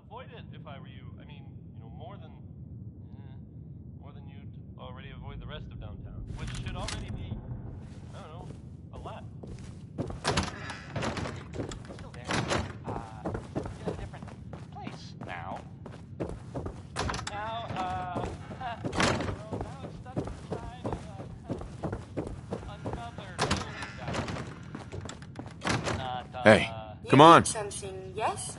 avoid it if I were you. I mean, you know, more than you'd already avoid the rest of downtown, which should already be, I don't know, a lot. Still there. In a different place now. Now, well, now it's stuck inside of another building down. Hey, come on. Something, yes?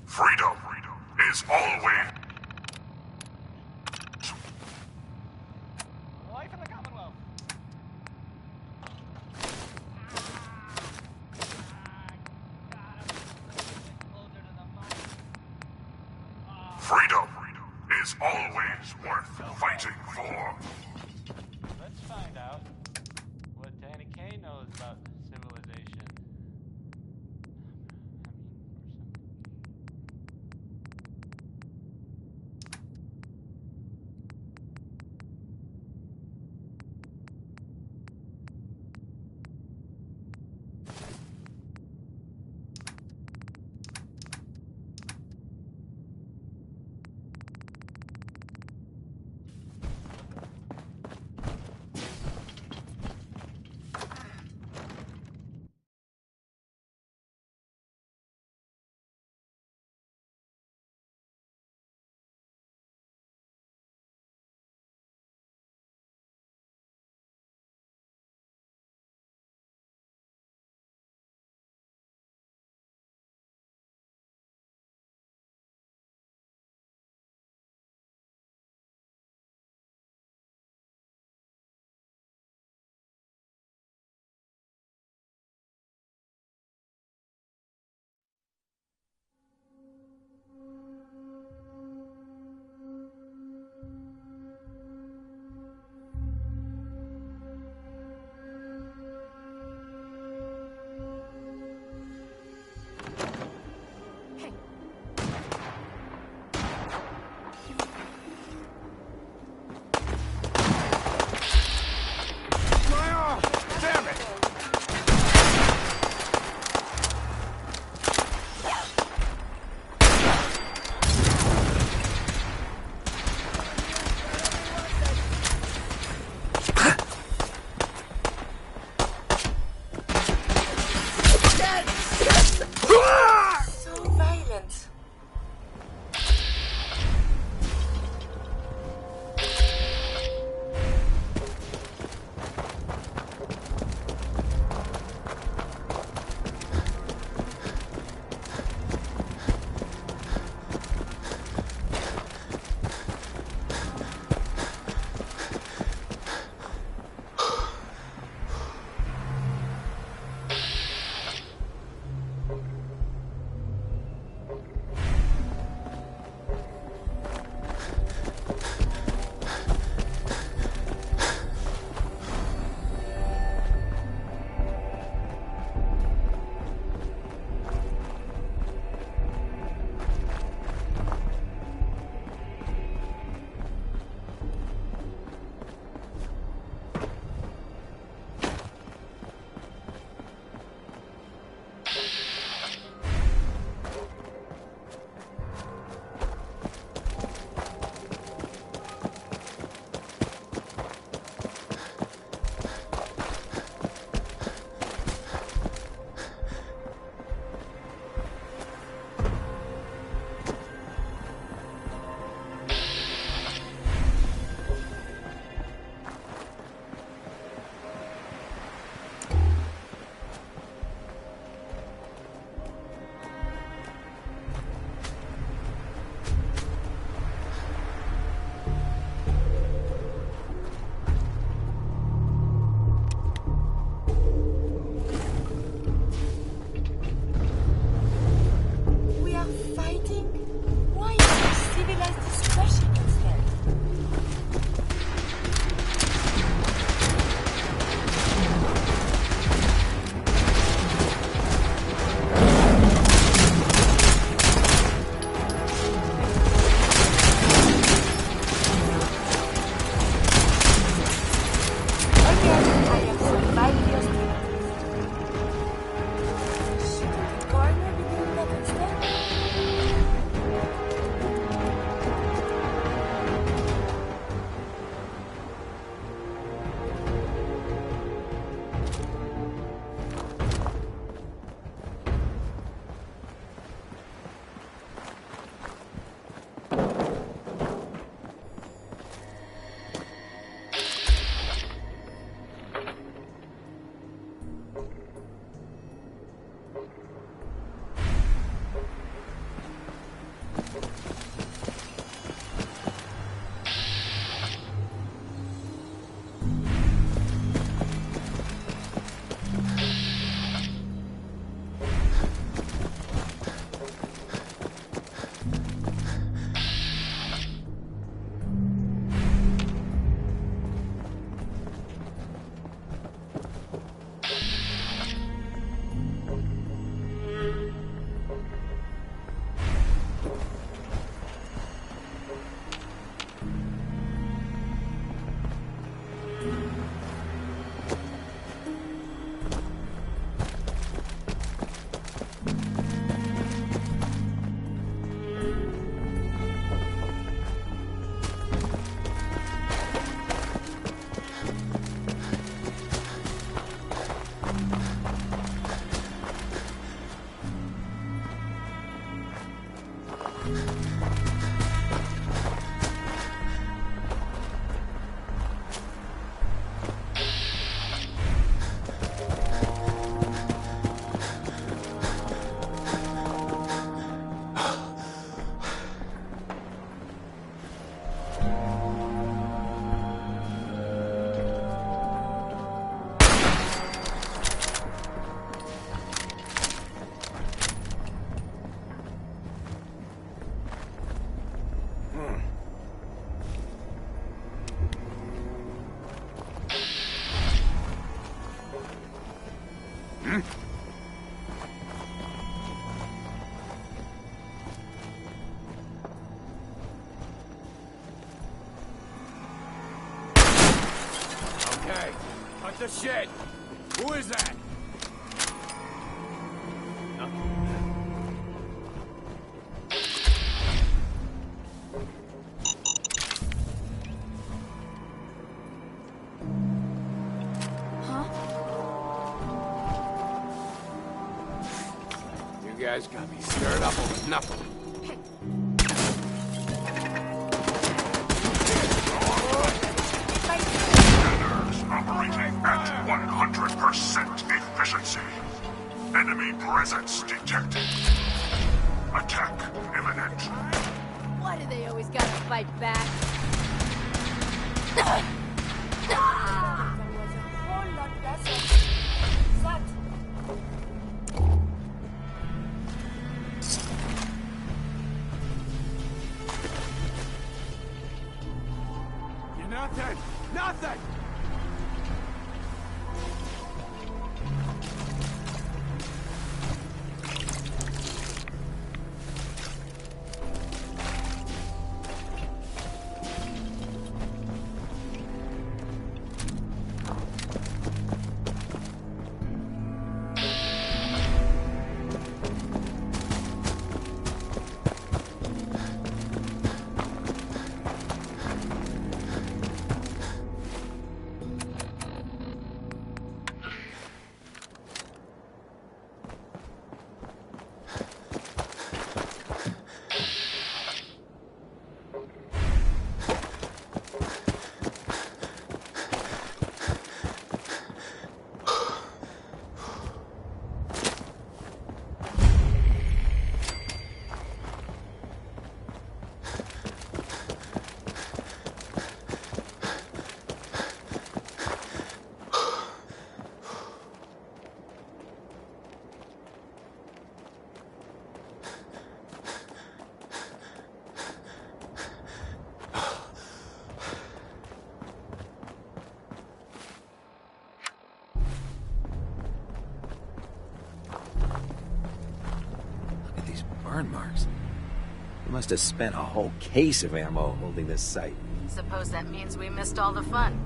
Freedom is always... Life in the Commonwealth. Freedom is always worth fighting for. Let's find out what Danny Kaye knows about civilization. the shit! Who is that? You guys got me stirred up over nothing. Operating at 100% efficiency. Enemy presence detected. Attack imminent. Why do they always gotta fight back? You're nothing! Nothing! Burn marks. You must have spent a whole case of ammo holding this site. Suppose that means we missed all the fun.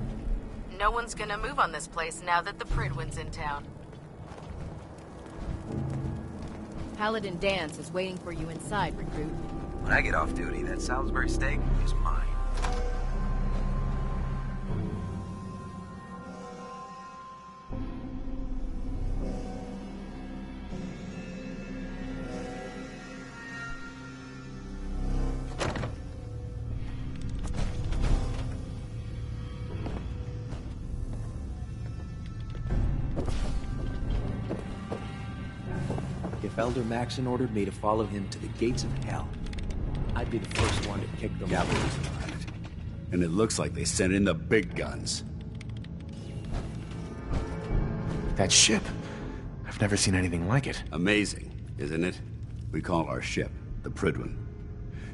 No one's gonna move on this place now that the Prydwen's in town. Paladin Danse is waiting for you inside, recruit. When I get off duty, that Salisbury steak is mine. If Elder Maxon ordered me to follow him to the gates of hell, I'd be the first one to kick them out. Cavalry's the planet. And it looks like they sent in the big guns. That ship. I've never seen anything like it. Amazing, isn't it? We call our ship the Prydwen.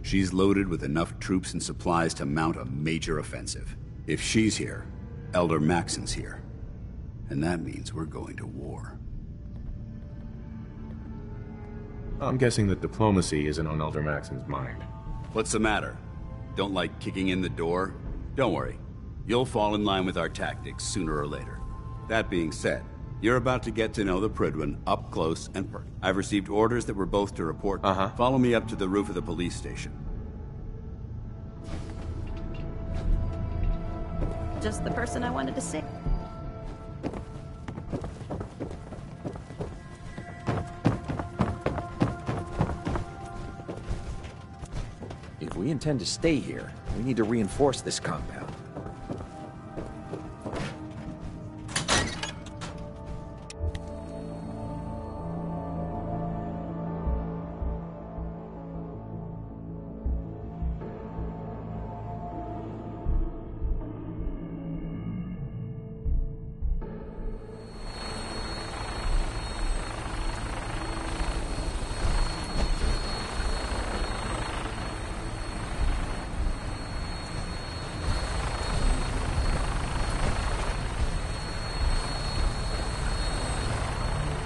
She's loaded with enough troops and supplies to mount a major offensive. If she's here, Elder Maxon's here. And that means we're going to war. I'm guessing that diplomacy isn't on Elder Maxon's mind. What's the matter? Don't like kicking in the door? Don't worry. You'll fall in line with our tactics sooner or later. That being said, you're about to get to know the Prydwen up close and personal. I've received orders that we're both to report. Follow me up to the roof of the police station. Just the person I wanted to see. If we intend to stay here, we need to reinforce this compound.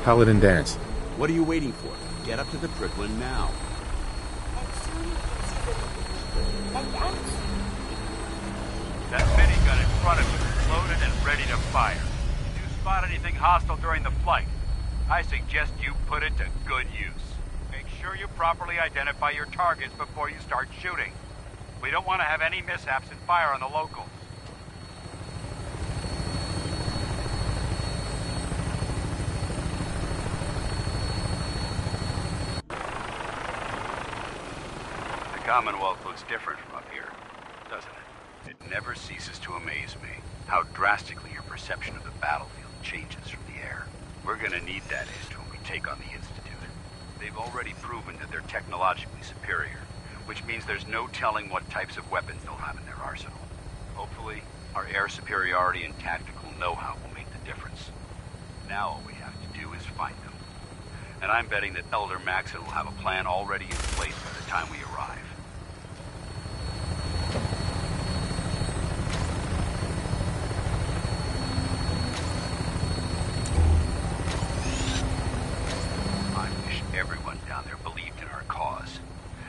Paladin Danse. What are you waiting for? Get up to the Prydwen now. That minigun in front of you is loaded and ready to fire. spot anything hostile during the flight, I suggest you put it to good use. Make sure you properly identify your targets before you start shooting. We don't want to have any mishaps and fire on the locals. The Commonwealth looks different from up here, doesn't it? It never ceases to amaze me how drastically your perception of the battlefield changes from the air. We're gonna need that edge when we take on the Institute. They've already proven that they're technologically superior, which means there's no telling what types of weapons they'll have in their arsenal. Hopefully, our air superiority and tactical know-how will make the difference. Now all we have to do is find them. And I'm betting that Elder Maxson will have a plan already in place by the time we arrive. I wish everyone down there believed in our cause.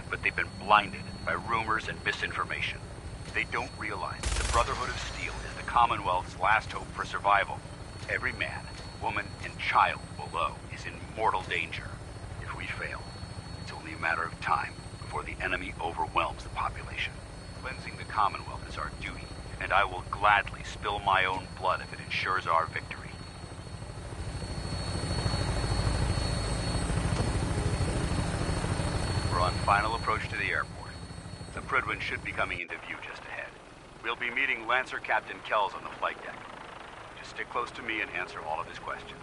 But they've been blinded by rumors and misinformation. They don't realize that the Brotherhood of Steel is the Commonwealth's last hope for survival. Every man, woman, and child below is in mortal danger. If we fail, it's only a matter of time before the enemy overwhelms the population. Cleansing the Commonwealth is our duty, and I will gladly spill my own blood if it ensures our victory. We're on final approach to the airport. The Prydwen should be coming into view just ahead. We'll be meeting Lancer Captain Kells on the flight deck. Just stick close to me and answer all of his questions.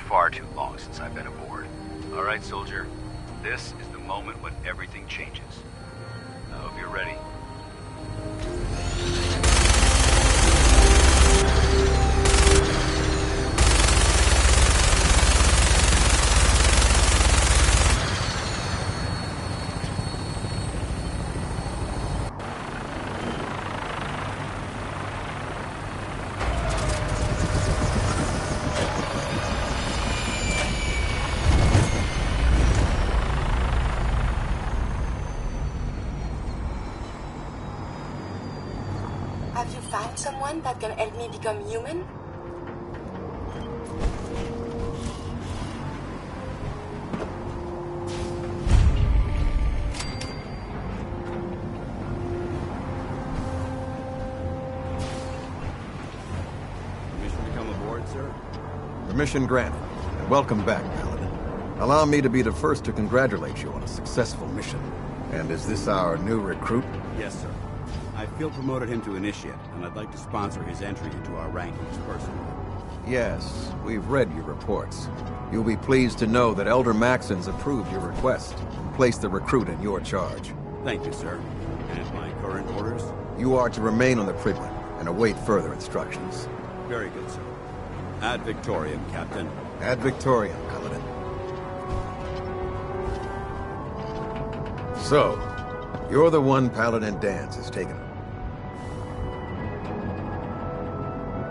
Far too long since I've been aboard. All right, soldier. This is the moment when everything changes. I hope you're ready. Have you found someone that can help me become human? Permission to come aboard, sir? Permission granted, and welcome back, Paladin. Allow me to be the first to congratulate you on a successful mission. And is this our new recruit? Yes, sir. I feel promoted him to initiate, and I'd like to sponsor his entry into our rankings personally. Yes, we've read your reports. You'll be pleased to know that Elder Maxson's approved your request and placed the recruit in your charge. Thank you, sir. And my current orders? You are to remain on the Prydwen and await further instructions. Very good, sir. Ad Victoriam, Captain. Ad Victoriam, Paladin. So, you're the one Paladin Danse has taken.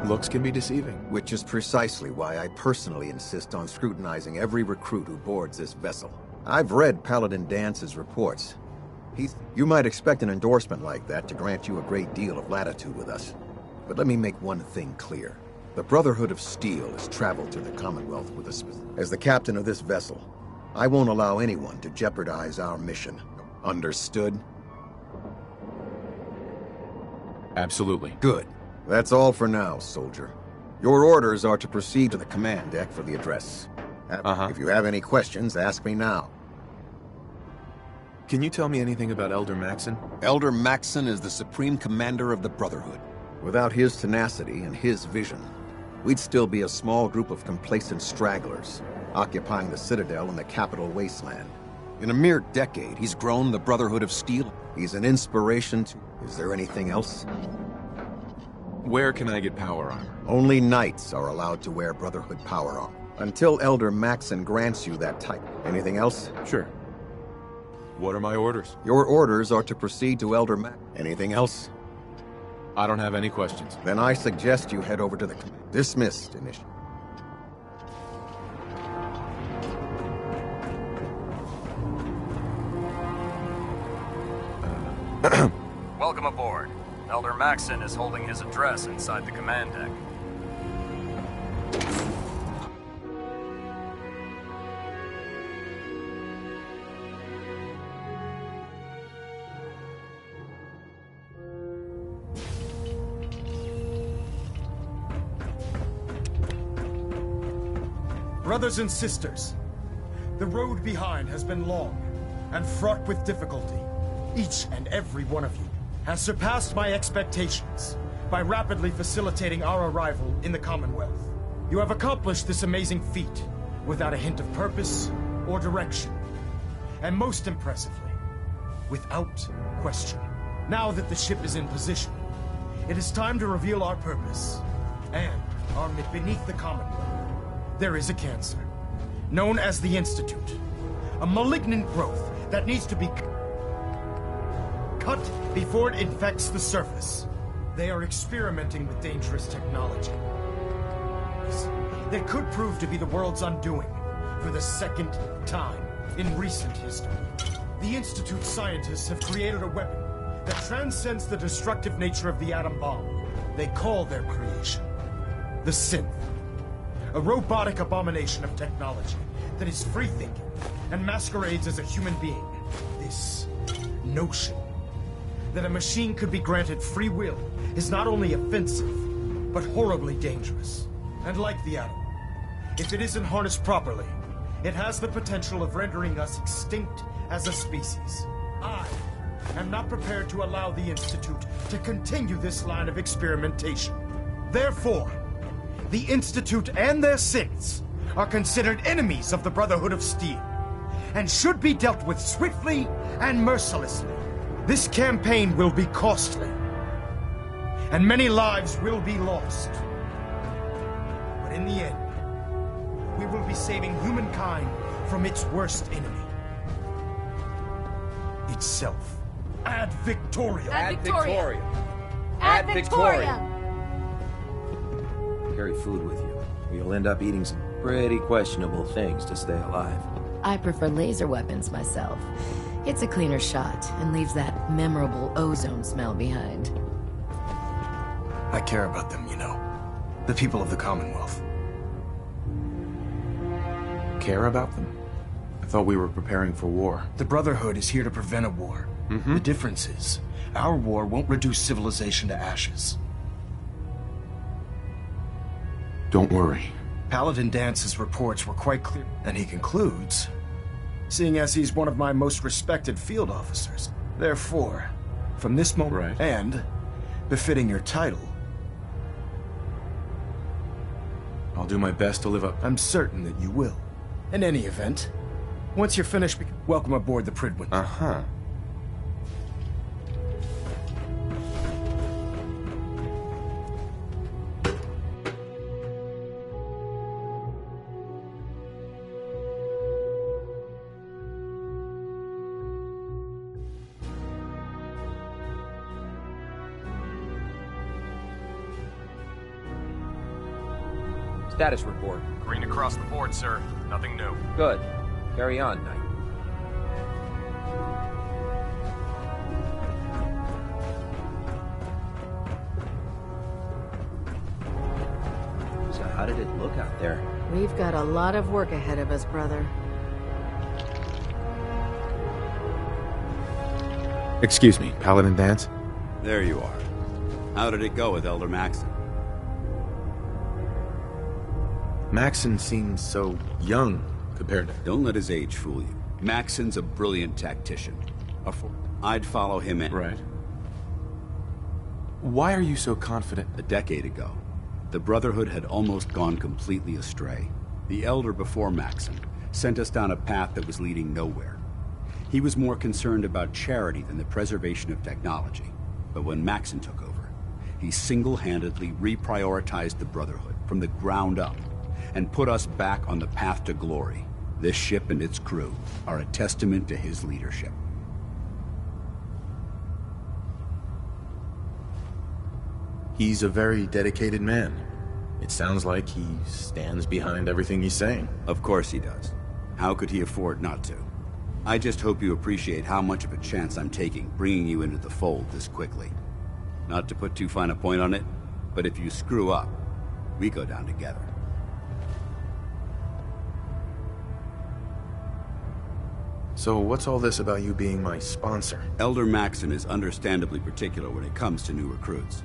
Looks can be deceiving. Which is precisely why I personally insist on scrutinizing every recruit who boards this vessel. I've read Paladin Danse's reports. You might expect an endorsement like that to grant you a great deal of latitude with us. But let me make one thing clear. The Brotherhood of Steel has traveled to the Commonwealth with us. As the captain of this vessel, I won't allow anyone to jeopardize our mission. Understood? Absolutely. Good. That's all for now, soldier. Your orders are to proceed to the command deck for the address. If you have any questions, ask me now. Can you tell me anything about Elder Maxson? Elder Maxson is the supreme commander of the Brotherhood. Without his tenacity and his vision, we'd still be a small group of complacent stragglers, occupying the Citadel and the capital wasteland. In a mere decade, he's grown the Brotherhood of Steel. He's an inspiration to... Is there anything else? Where can I get power armor? Only knights are allowed to wear Brotherhood power armor. Until Elder Maxson grants you that type. Anything else? Sure. What are my orders? Your orders are to proceed to Elder Maxson. Anything else? I don't have any questions. Then I suggest you head over to the... Dismissed, Initiative. Welcome aboard. Elder Maxson is holding his address inside the command deck. Brothers and sisters, the road behind has been long and fraught with difficulty. Each and every one of you has surpassed my expectations by rapidly facilitating our arrival in the Commonwealth. You have accomplished this amazing feat without a hint of purpose or direction, and most impressively, without question. Now that the ship is in position, it is time to reveal our purpose and our beneath the Commonwealth. There is a cancer, known as the Institute, a malignant growth that needs to be cut before it infects the surface. They are experimenting with dangerous technology that could prove to be the world's undoing for the second time in recent history. The Institute scientists have created a weapon that transcends the destructive nature of the atom bomb. They call their creation the Synth. A robotic abomination of technology that is free-thinking and masquerades as a human being. This notion that a machine could be granted free will is not only offensive, but horribly dangerous. And like the atom, if it isn't harnessed properly, it has the potential of rendering us extinct as a species. I am not prepared to allow the Institute to continue this line of experimentation. Therefore, the Institute and their synths are considered enemies of the Brotherhood of Steel, and should be dealt with swiftly and mercilessly. This campaign will be costly, and many lives will be lost. But in the end, we will be saving humankind from its worst enemy. Itself. Ad Victoria! Ad Victoria! Ad Victoria! Carry food with you. You'll end up eating some pretty questionable things to stay alive. I prefer laser weapons myself. It's a cleaner shot and leaves that memorable ozone smell behind. I care about them, you know. The people of the Commonwealth. Care about them? I thought we were preparing for war. The Brotherhood is here to prevent a war. The difference is, our war won't reduce civilization to ashes. Don't worry. Paladin Dance's reports were quite clear, and he concludes, seeing as he's one of my most respected field officers. Therefore, from this moment, and befitting your title, I'll do my best to live up. I'm certain that you will. In any event, once you're finished, welcome aboard the Prydwen. Uh-huh. Status report. Green across the board, sir. Nothing new. Good. Carry on, Knight. How did it look out there? We've got a lot of work ahead of us, brother. Excuse me, Paladin Danse? There you are. How did it go with Elder Maxon? Maxon seems so young compared to... Don't let his age fool you. Maxon's a brilliant tactician. I'd follow him in. Right. Why are you so confident? A decade ago, the Brotherhood had almost gone completely astray. The Elder before Maxon sent us down a path that was leading nowhere. He was more concerned about charity than the preservation of technology. But when Maxon took over, he single-handedly reprioritized the Brotherhood from the ground up and put us back on the path to glory. This ship and its crew are a testament to his leadership. He's a very dedicated man. It sounds like he stands behind everything he's saying. Of course he does. How could he afford not to? I just hope you appreciate how much of a chance I'm taking bringing you into the fold this quickly. Not to put too fine a point on it, but if you screw up, we go down together. So what's all this about you being my sponsor? Elder Maxon is understandably particular when it comes to new recruits.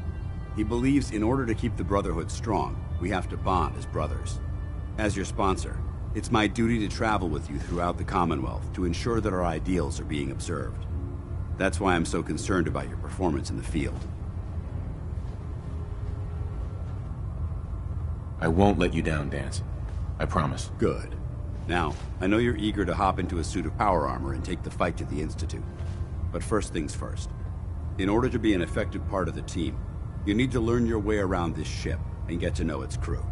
He believes in order to keep the Brotherhood strong, we have to bond as brothers. As your sponsor, it's my duty to travel with you throughout the Commonwealth to ensure that our ideals are being observed. That's why I'm so concerned about your performance in the field. I won't let you down, Danse. I promise. Good. Now, I know you're eager to hop into a suit of power armor and take the fight to the Institute. But first things first. In order to be an effective part of the team, you need to learn your way around this ship and get to know its crew.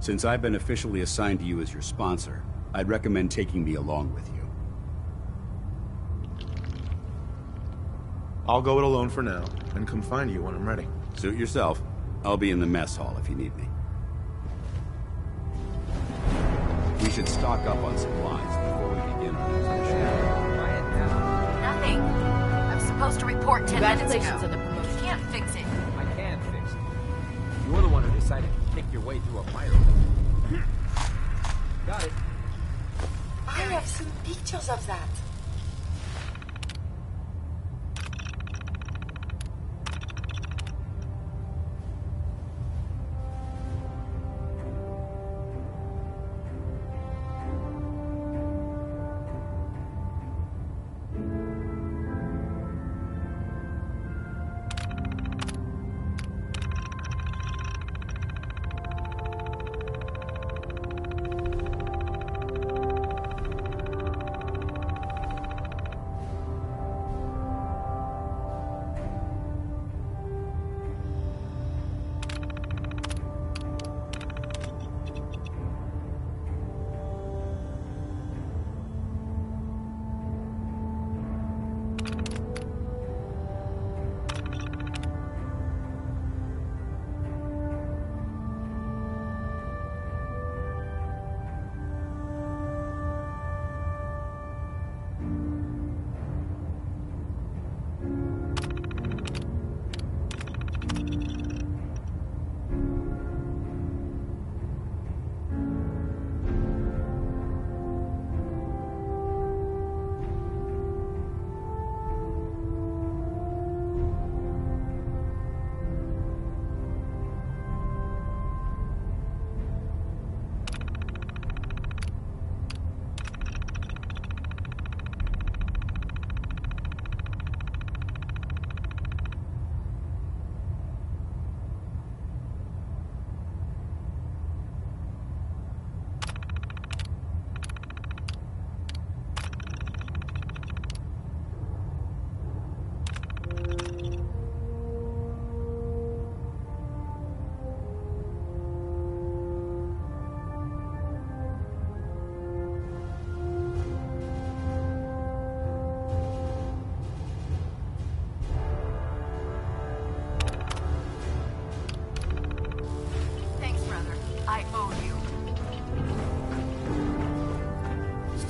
Since I've been officially assigned to you as your sponsor, I'd recommend taking me along with you. I'll go it alone for now, and come find you when I'm ready. Suit yourself. I'll be in the mess hall if you need me. We should stock up on supplies before we begin our next mission. Nothing. I'm supposed to report 10 minutes ago. Congratulations on the promotion. You can't fix it. I can fix it. You're the one who decided to kick your way through a fire. Got it. I have seen pictures of that.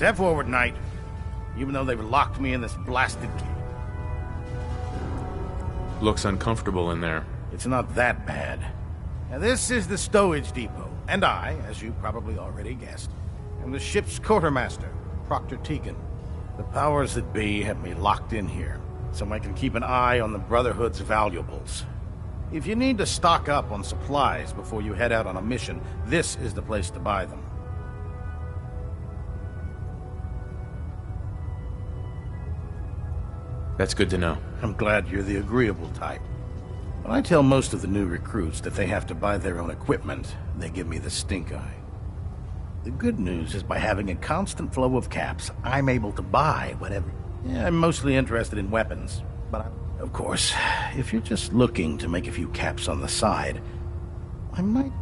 Step forward, Knight. Even though they've locked me in this blasted cave. Looks uncomfortable in there. It's not that bad. Now, this is the stowage depot, and I, as you probably already guessed, am the ship's quartermaster, Proctor Tegan. The powers that be have me locked in here, so I can keep an eye on the Brotherhood's valuables. If you need to stock up on supplies before you head out on a mission, this is the place to buy them. That's good to know. I'm glad you're the agreeable type. When I tell most of the new recruits that they have to buy their own equipment, they give me the stink eye. The good news is by having a constant flow of caps, I'm able to buy whatever. Yeah, I'm mostly interested in weapons, but of course, if you're just looking to make a few caps on the side, I might...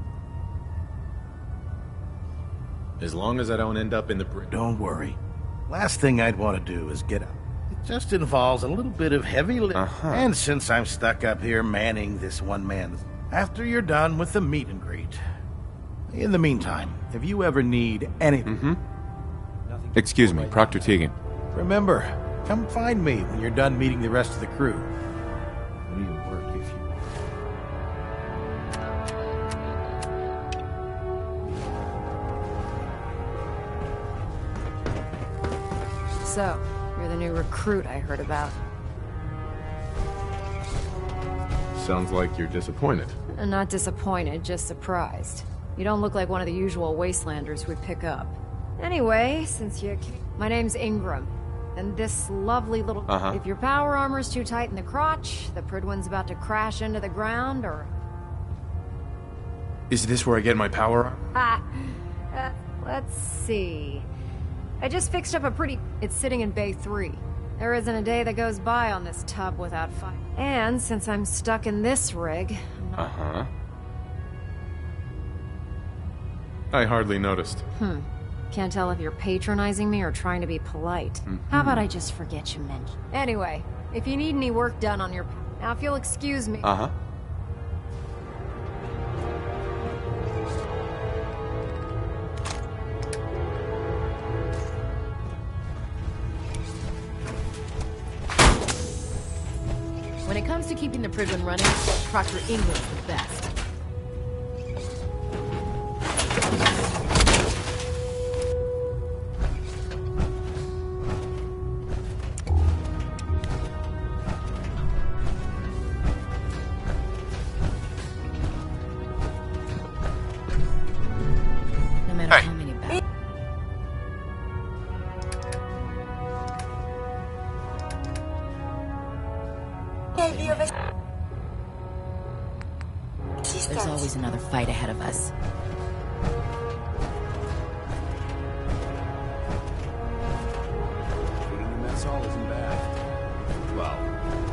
As long as I don't end up in the... Don't worry. Last thing I'd want to do is get up. It just involves a little bit of heavy lifting. And since I'm stuck up here manning this one man, after you're done with the meet and greet. In the meantime, if you ever need anything... Excuse me, Proctor Tegan. Remember, come find me when you're done meeting the rest of the crew. Real work if you... So, you're the new recruit I heard about. Sounds like you're disappointed. Not disappointed, just surprised. You don't look like one of the usual wastelanders we pick up. Anyway, since you... My name's Ingram. And this lovely little... If your power armor's too tight in the crotch, the Prydwen's about to crash into the ground, or... Is this where I get my power armor? Let's see... I just fixed up a pretty... It's sitting in Bay 3. There isn't a day that goes by on this tub without fire. And since I'm stuck in this rig... I hardly noticed. Can't tell if you're patronizing me or trying to be polite. How about I just forget you mentioned? Anyway, if you need any work done on your... Now, if you'll excuse me... When it comes to keeping the Prydwen running, Proctor Ingram's the best. No matter how many battles. There's always another fight ahead of us. Food in the mess hall isn't bad. Well,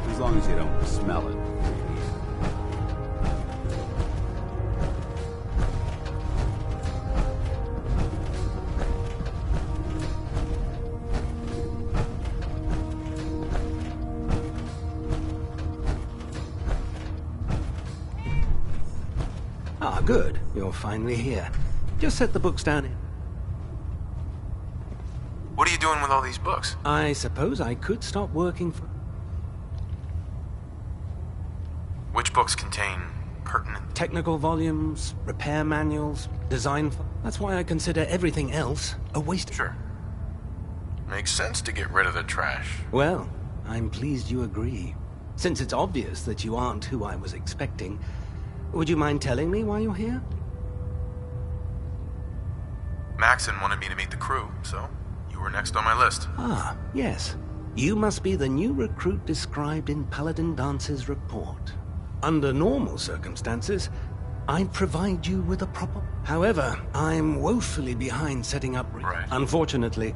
as long as you don't smell it. Ah, good. You're finally here. Just set the books down here. What are you doing with all these books? I suppose I could stop working for... Which books contain pertinent... Technical volumes, repair manuals, design... That's why I consider everything else a waste... Sure. Makes sense to get rid of the trash. Well, I'm pleased you agree. Since it's obvious that you aren't who I was expecting... Would you mind telling me why you're here? Maxon wanted me to meet the crew, so you were next on my list. Ah, yes. You must be the new recruit described in Paladin Dance's report. Under normal circumstances, I'd provide you with a proper... However, I'm woefully behind setting up... Right. Unfortunately...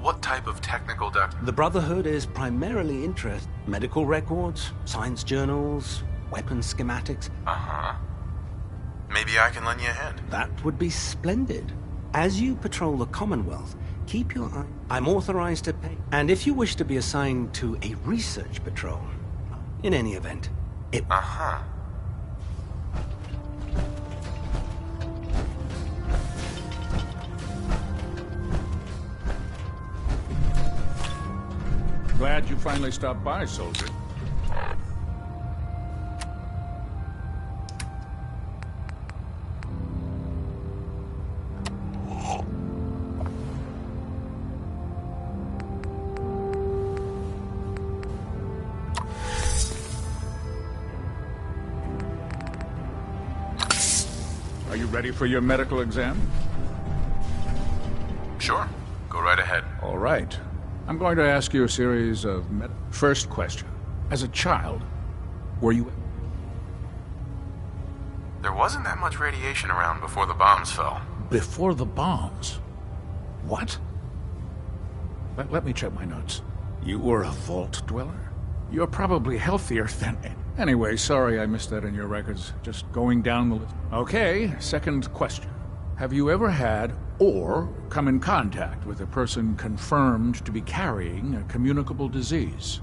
What type of technical The Brotherhood is primarily interested in medical records, science journals, weapons schematics. Maybe I can lend you a hand. That would be splendid. As you patrol the Commonwealth, keep your eye... I'm authorized to pay. And if you wish to be assigned to a research patrol, in any event, it... Glad you finally stopped by, soldier. Are you ready for your medical exam? Sure. Go right ahead. All right. I'm going to ask you a series of First question. As a child, were you... There wasn't that much radiation around before the bombs fell. Before the bombs? What? Let me check my notes. You were a vault dweller? You're probably healthier than... Anyway, sorry I missed that in your records. Just going down the list. Okay, second question. Have you ever had or come in contact with a person confirmed to be carrying a communicable disease?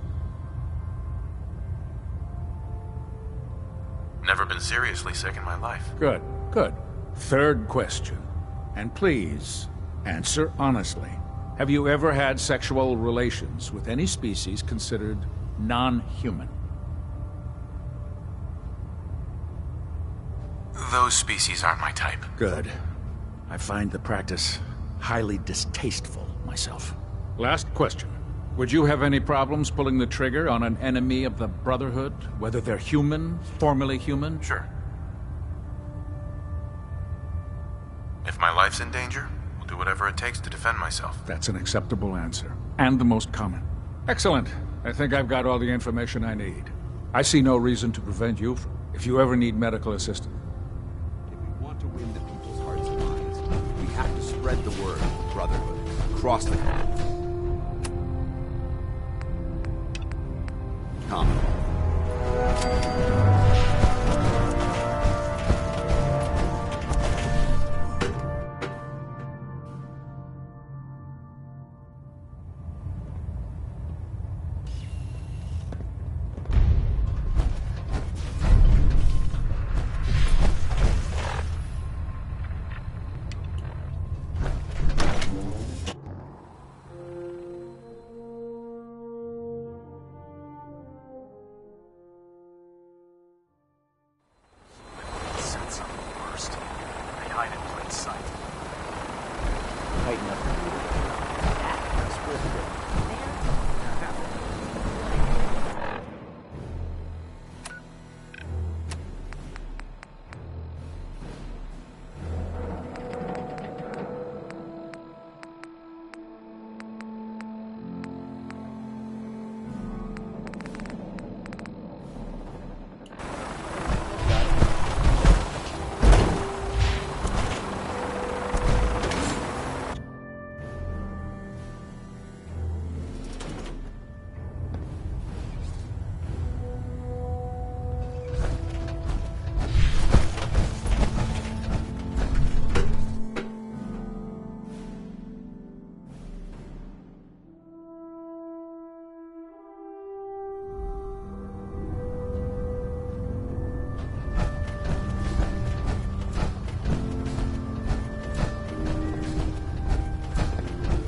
Never been seriously sick in my life. Good, good. Third question. And please, answer honestly. Have you ever had sexual relations with any species considered non-human? Those species aren't my type. Good. I find the practice highly distasteful myself. Last question. Would you have any problems pulling the trigger on an enemy of the Brotherhood, whether they're human, formerly human? Sure. If my life's in danger, I'll do whatever it takes to defend myself. That's an acceptable answer, and the most common. Excellent. I think I've got all the information I need. I see no reason to prevent you from... If you ever need medical assistance. If we want to win the people's hearts and minds, we have to spread the word of Brotherhood across the globe. Come.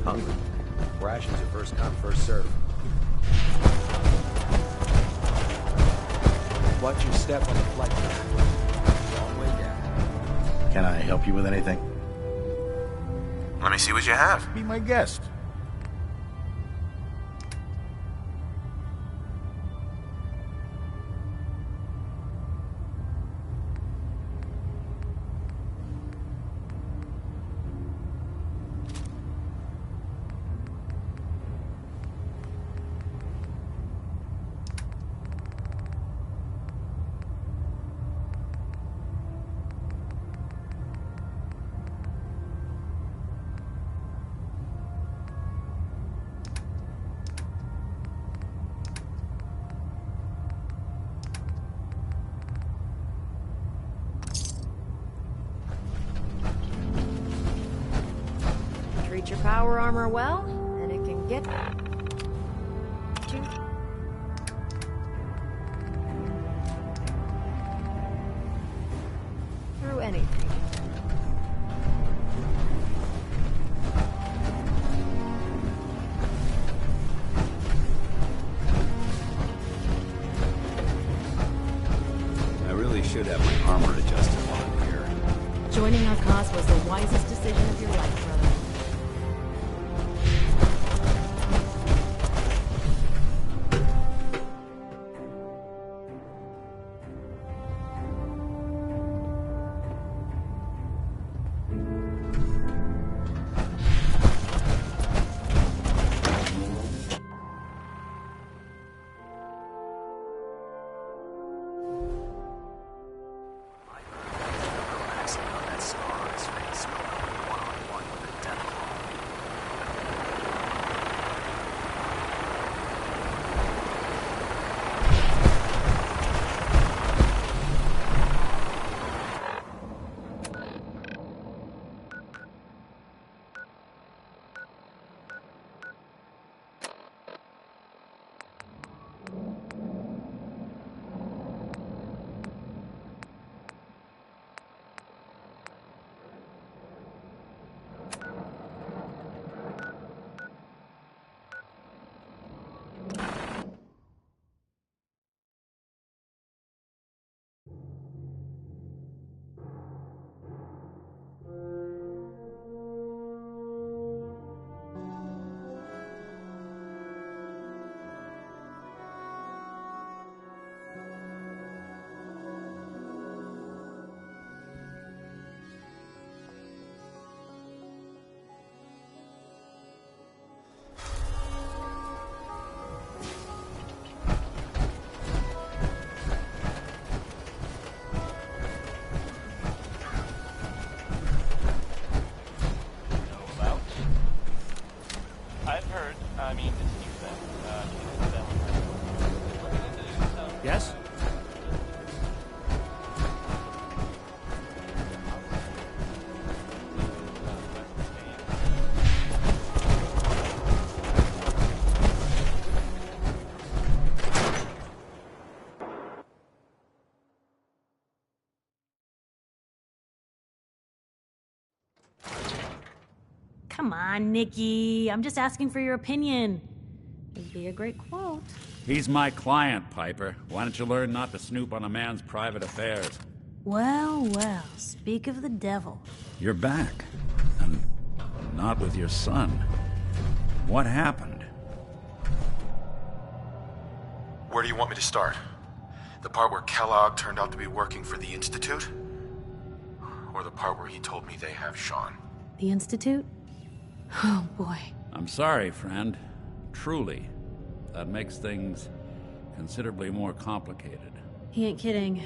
Hungry. Rations are first come, first serve. Watch your step on the flight path. Long way down. Can I help you with anything? Let me see what you have. Be my guest. Treat your power armor well, and it can get you through anything. I really should have my armor adjusted while I'm here. Joining our cause was the wisest decision of your life, brother. I mean to Steve then. Yes? Come on, Nikki. I'm just asking for your opinion. It'd be a great quote. He's my client, Piper. Why don't you learn not to snoop on a man's private affairs? Well, well, speak of the devil. You're back. And not with your son. What happened? Where do you want me to start? The part where Kellogg turned out to be working for the Institute? Or the part where he told me they have Sean? The Institute? Oh, boy. I'm sorry, friend. Truly. That makes things considerably more complicated. He ain't kidding.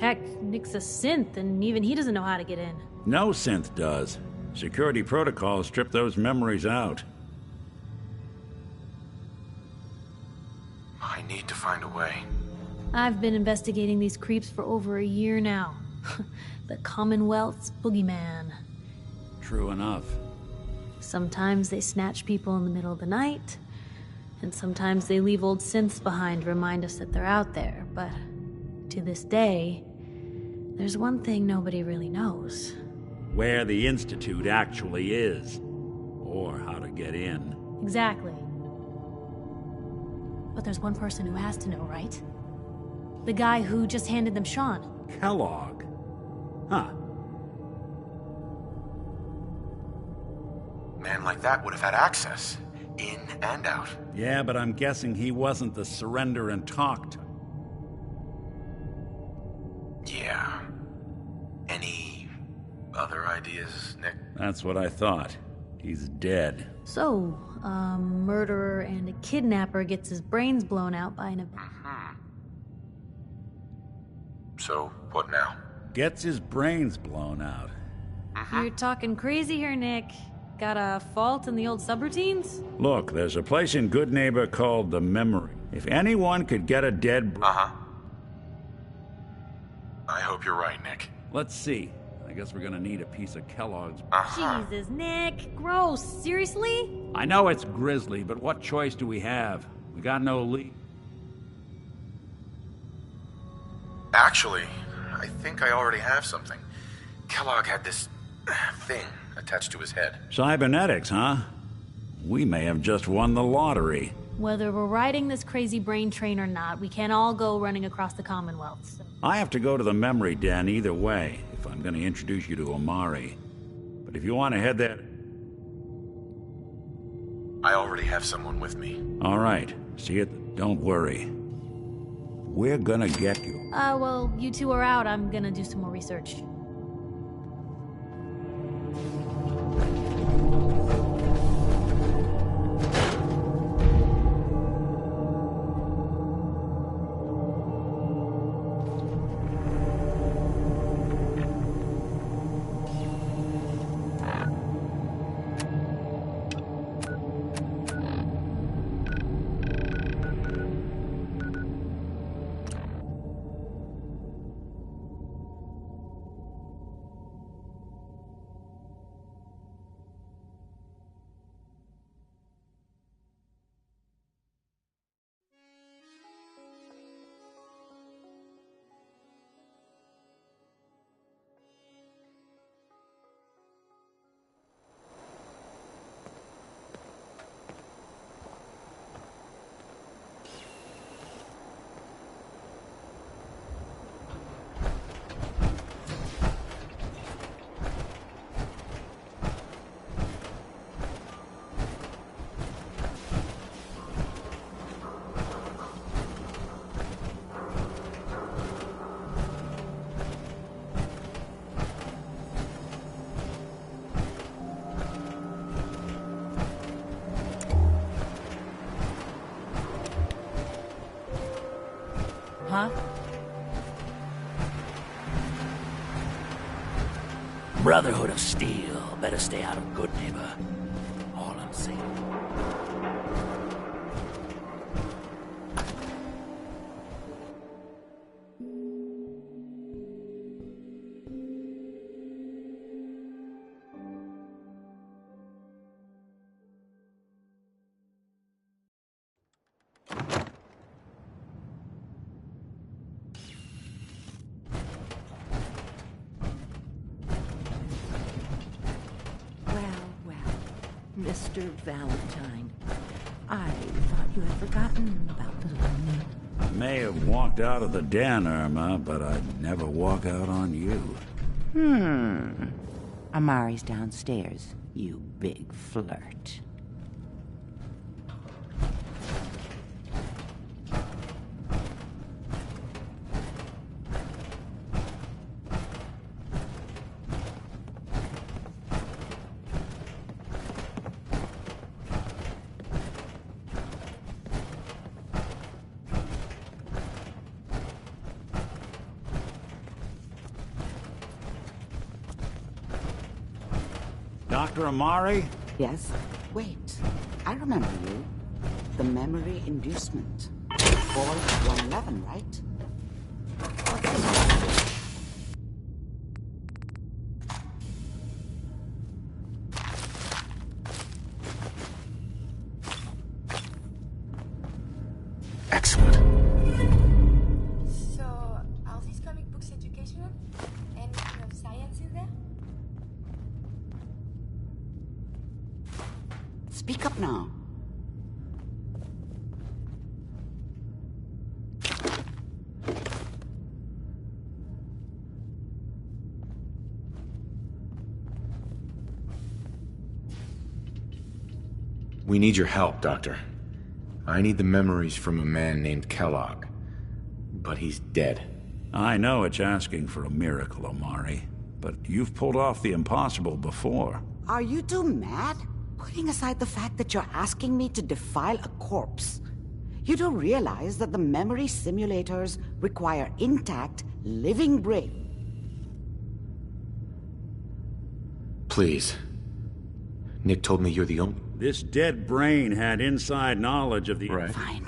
Heck, Nick's a synth, and even he doesn't know how to get in. No synth does. Security protocols strip those memories out. I need to find a way. I've been investigating these creeps for over a year now. The Commonwealth's boogeyman. True enough. Sometimes they snatch people in the middle of the night, and sometimes they leave old synths behind to remind us that they're out there. But to this day, there's one thing nobody really knows. Where the Institute actually is. Or how to get in. Exactly. But there's one person who has to know, right? The guy who just handed them Sean. Kellogg. Huh. Man like that would have had access. In and out. Yeah, but I'm guessing he wasn't the surrender and talk type. Yeah. Any other ideas, Nick? That's what I thought. He's dead. So, a murderer and a kidnapper gets his brains blown out by an... So, what now? Gets his brains blown out. You're talking crazy here, Nick. Got a fault in the old subroutines? Look, there's a place in Good Neighbor called The Memory. If anyone could get a dead... I hope you're right, Nick. Let's see. I guess we're gonna need a piece of Kellogg's... Jesus, Nick. Gross. Seriously? I know it's grisly, but what choice do we have? We got no lead. Actually, I think I already have something. Kellogg had this thing attached to his head. Cybernetics, huh? We may have just won the lottery. Whether we're riding this crazy brain train or not, we can't all go running across the Commonwealth. So. I have to go to the memory den either way, if I'm going to introduce you to Omari. But if you want to head there... I already have someone with me. All right. See it? Don't worry. We're gonna get you. Well, you two are out. I'm gonna do some more research. Huh? Brotherhood of Steel. Better stay out of Good Neighbor. All I'm saying. Mr. Valentine. I thought you had forgotten about the little Nick. I may have walked out of the den, Irma, but I'd never walk out on you. Amari's downstairs, you big flirt. Dr. Amari? Yes? Wait. I remember you. The memory inducement. Vault 111, right? What's this? Excellent. So, are these comic books educational? Anything of science in there? Speak up now. We need your help, Doctor. I need the memories from a man named Kellogg. But he's dead. I know it's asking for a miracle, Amari. But you've pulled off the impossible before. Are you two mad? Putting aside the fact that you're asking me to defile a corpse, you do realize that the memory simulators require intact, living brain. Please. Nick told me you're the only... This dead brain had inside knowledge of the... Right. Fine.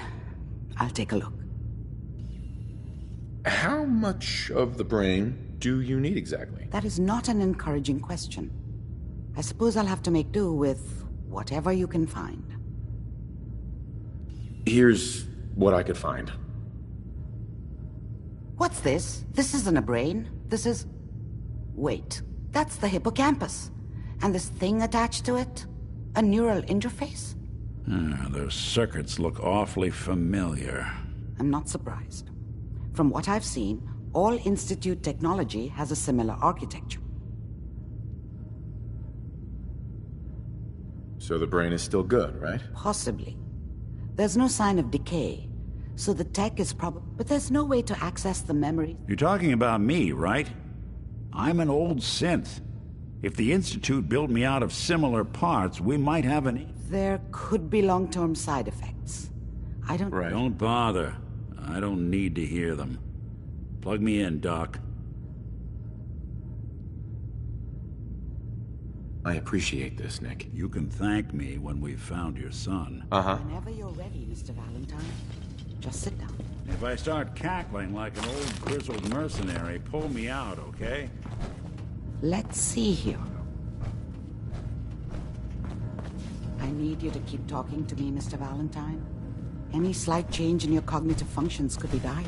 I'll take a look. How much of the brain do you need exactly? That is not an encouraging question. I suppose I'll have to make do with whatever you can find. Here's what I could find. What's this? This isn't a brain. This is... Wait. That's the hippocampus. And this thing attached to it? A neural interface? Those circuits look awfully familiar. I'm not surprised. From what I've seen, all Institute technology has a similar architecture. So the brain is still good, right? Possibly. There's no sign of decay, so the tech is probably... But there's no way to access the memory. You're talking about me, right? I'm an old synth. If the Institute built me out of similar parts, we might have an... There could be long-term side effects. I don't... Right. Don't bother. I don't need to hear them. Plug me in, Doc. I appreciate this, Nick. You can thank me when we've found your son. Whenever you're ready, Mr. Valentine. Just sit down. If I start cackling like an old grizzled mercenary, pull me out, okay? Let's see here. I need you to keep talking to me, Mr. Valentine. Any slight change in your cognitive functions could be dire.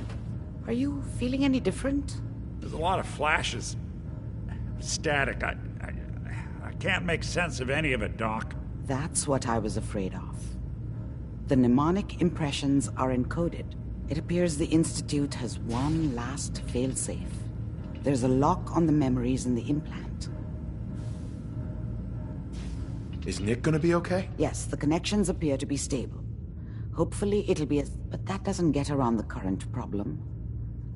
Are you feeling any different? There's a lot of flashes. Static. I can't make sense of any of it, Doc. That's what I was afraid of. The mnemonic impressions are encoded. It appears the Institute has one last failsafe. There's a lock on the memories in the implant. Is Nick gonna be okay? Yes, the connections appear to be stable. Hopefully it'll be But that doesn't get around the current problem.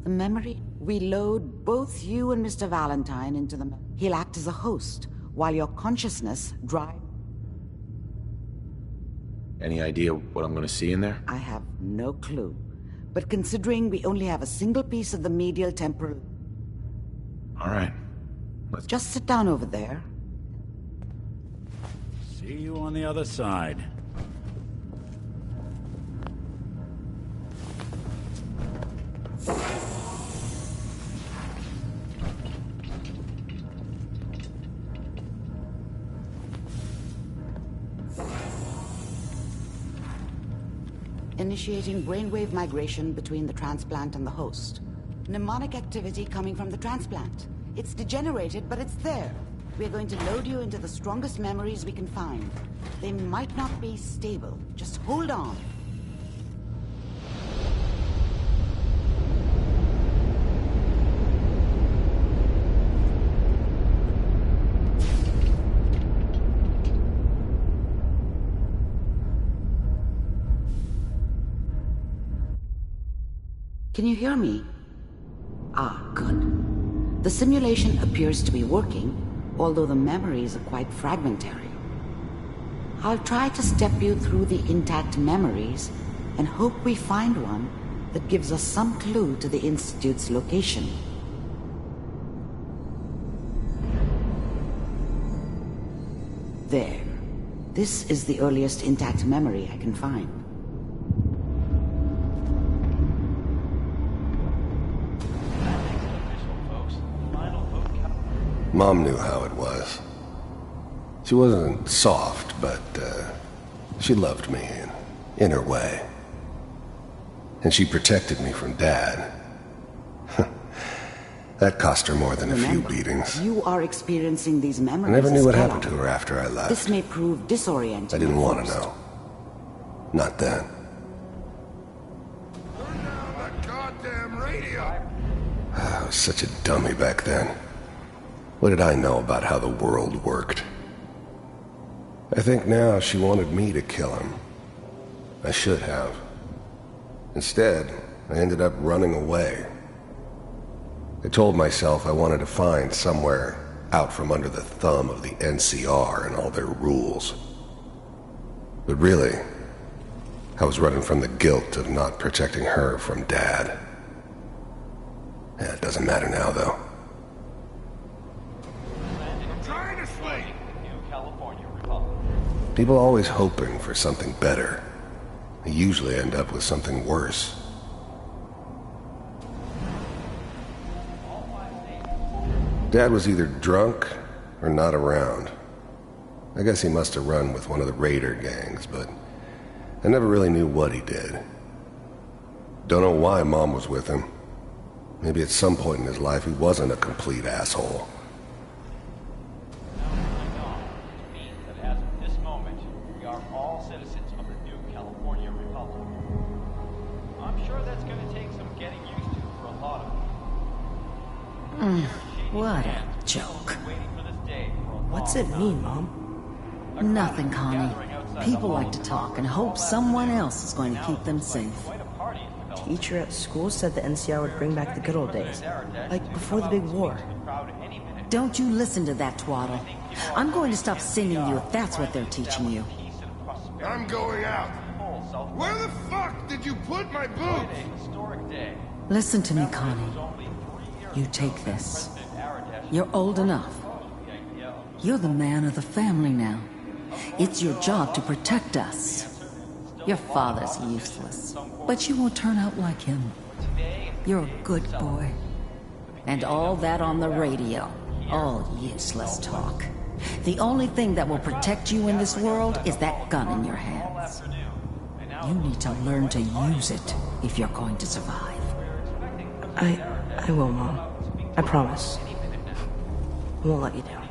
The memory... We load both you and Mr. Valentine into the... He'll act as a host, while your consciousness drives... Any idea what I'm gonna see in there? I have no clue. But considering we only have a single piece of the medial temporal... All right. Let's... Just sit down over there. See you on the other side. Initiating brainwave migration between the transplant and the host. Mnemonic activity coming from the transplant. It's degenerated, but it's there. We're going to load you into the strongest memories we can find. They might not be stable. Just hold on. Can you hear me? Ah, good. The simulation appears to be working, although the memories are quite fragmentary. I'll try to step you through the intact memories and hope we find one that gives us some clue to the Institute's location. There. This is the earliest intact memory I can find. Mom knew how it was. She wasn't soft, but she loved me in her way. And she protected me from Dad. That cost her more than a few beatings. You are experiencing these memories. I never knew what Kellogg. happened to her after I left. This may prove disorienting. I didn't at want to first. know. Not then. Goddamn radio! I was such a dummy back then. What did I know about how the world worked? I think now she wanted me to kill him. I should have. Instead, I ended up running away. I told myself I wanted to find somewhere out from under the thumb of the NCR and all their rules. But really, I was running from the guilt of not protecting her from Dad. Yeah, it doesn't matter now, though. People are always hoping for something better. They usually end up with something worse. Dad was either drunk or not around. I guess he must have run with one of the raider gangs, but I never really knew what he did. Don't know why Mom was with him. Maybe at some point in his life he wasn't a complete asshole. What a joke. What's it mean, Mom? Nothing, Connie. People like to talk and hope someone else is going to keep them safe. Teacher at school said the NCR would bring back the good old days. Like before the big war. Don't you listen to that twaddle. I'm going to stop singing you if that's what they're teaching you. I'm going out. Where the fuck did you put my boots? Listen to me, Connie. You take this. You're old enough. You're the man of the family now. It's your job to protect us. Your father's useless, but you won't turn out like him. You're a good boy. And all that on the radio, all useless talk. The only thing that will protect you in this world is that gun in your hands. You need to learn to use it if you're going to survive. I will, Mom. I promise. I won't let you down.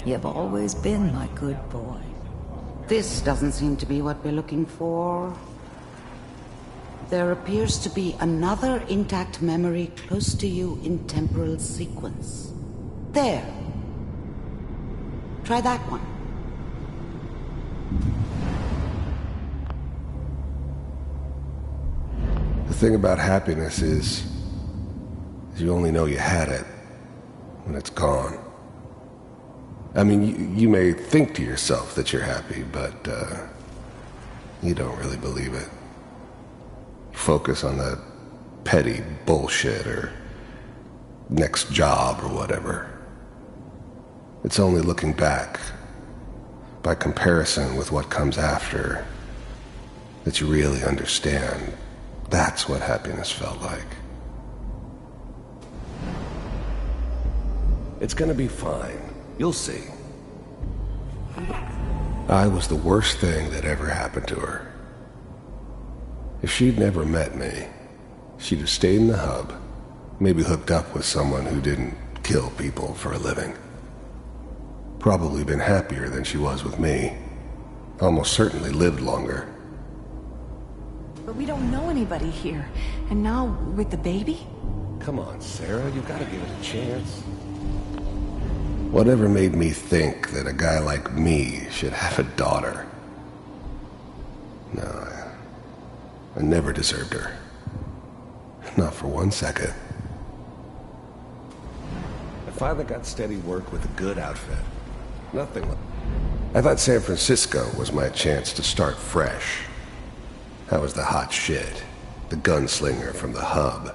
You've always been my good boy. This doesn't seem to be what we're looking for. There appears to be another intact memory close to you in temporal sequence. There. Try that one. The thing about happiness is you only know you had it when it's gone. I mean, you may think to yourself that you're happy, but you don't really believe it. You focus on that petty bullshit or next job or whatever. It's only looking back, by comparison with what comes after, that you really understand. That's what happiness felt like. It's gonna be fine. You'll see. I was the worst thing that ever happened to her. If she'd never met me, she'd have stayed in the hub, maybe hooked up with someone who didn't kill people for a living. Probably been happier than she was with me. Almost certainly lived longer. But we don't know anybody here. And now, with the baby? Come on, Sarah, you gotta give it a chance. Whatever made me think that a guy like me should have a daughter? No, I never deserved her. Not for 1 second. I finally got steady work with a good outfit. Nothing like... I thought San Francisco was my chance to start fresh. I was the hot shit, the gunslinger from the hub,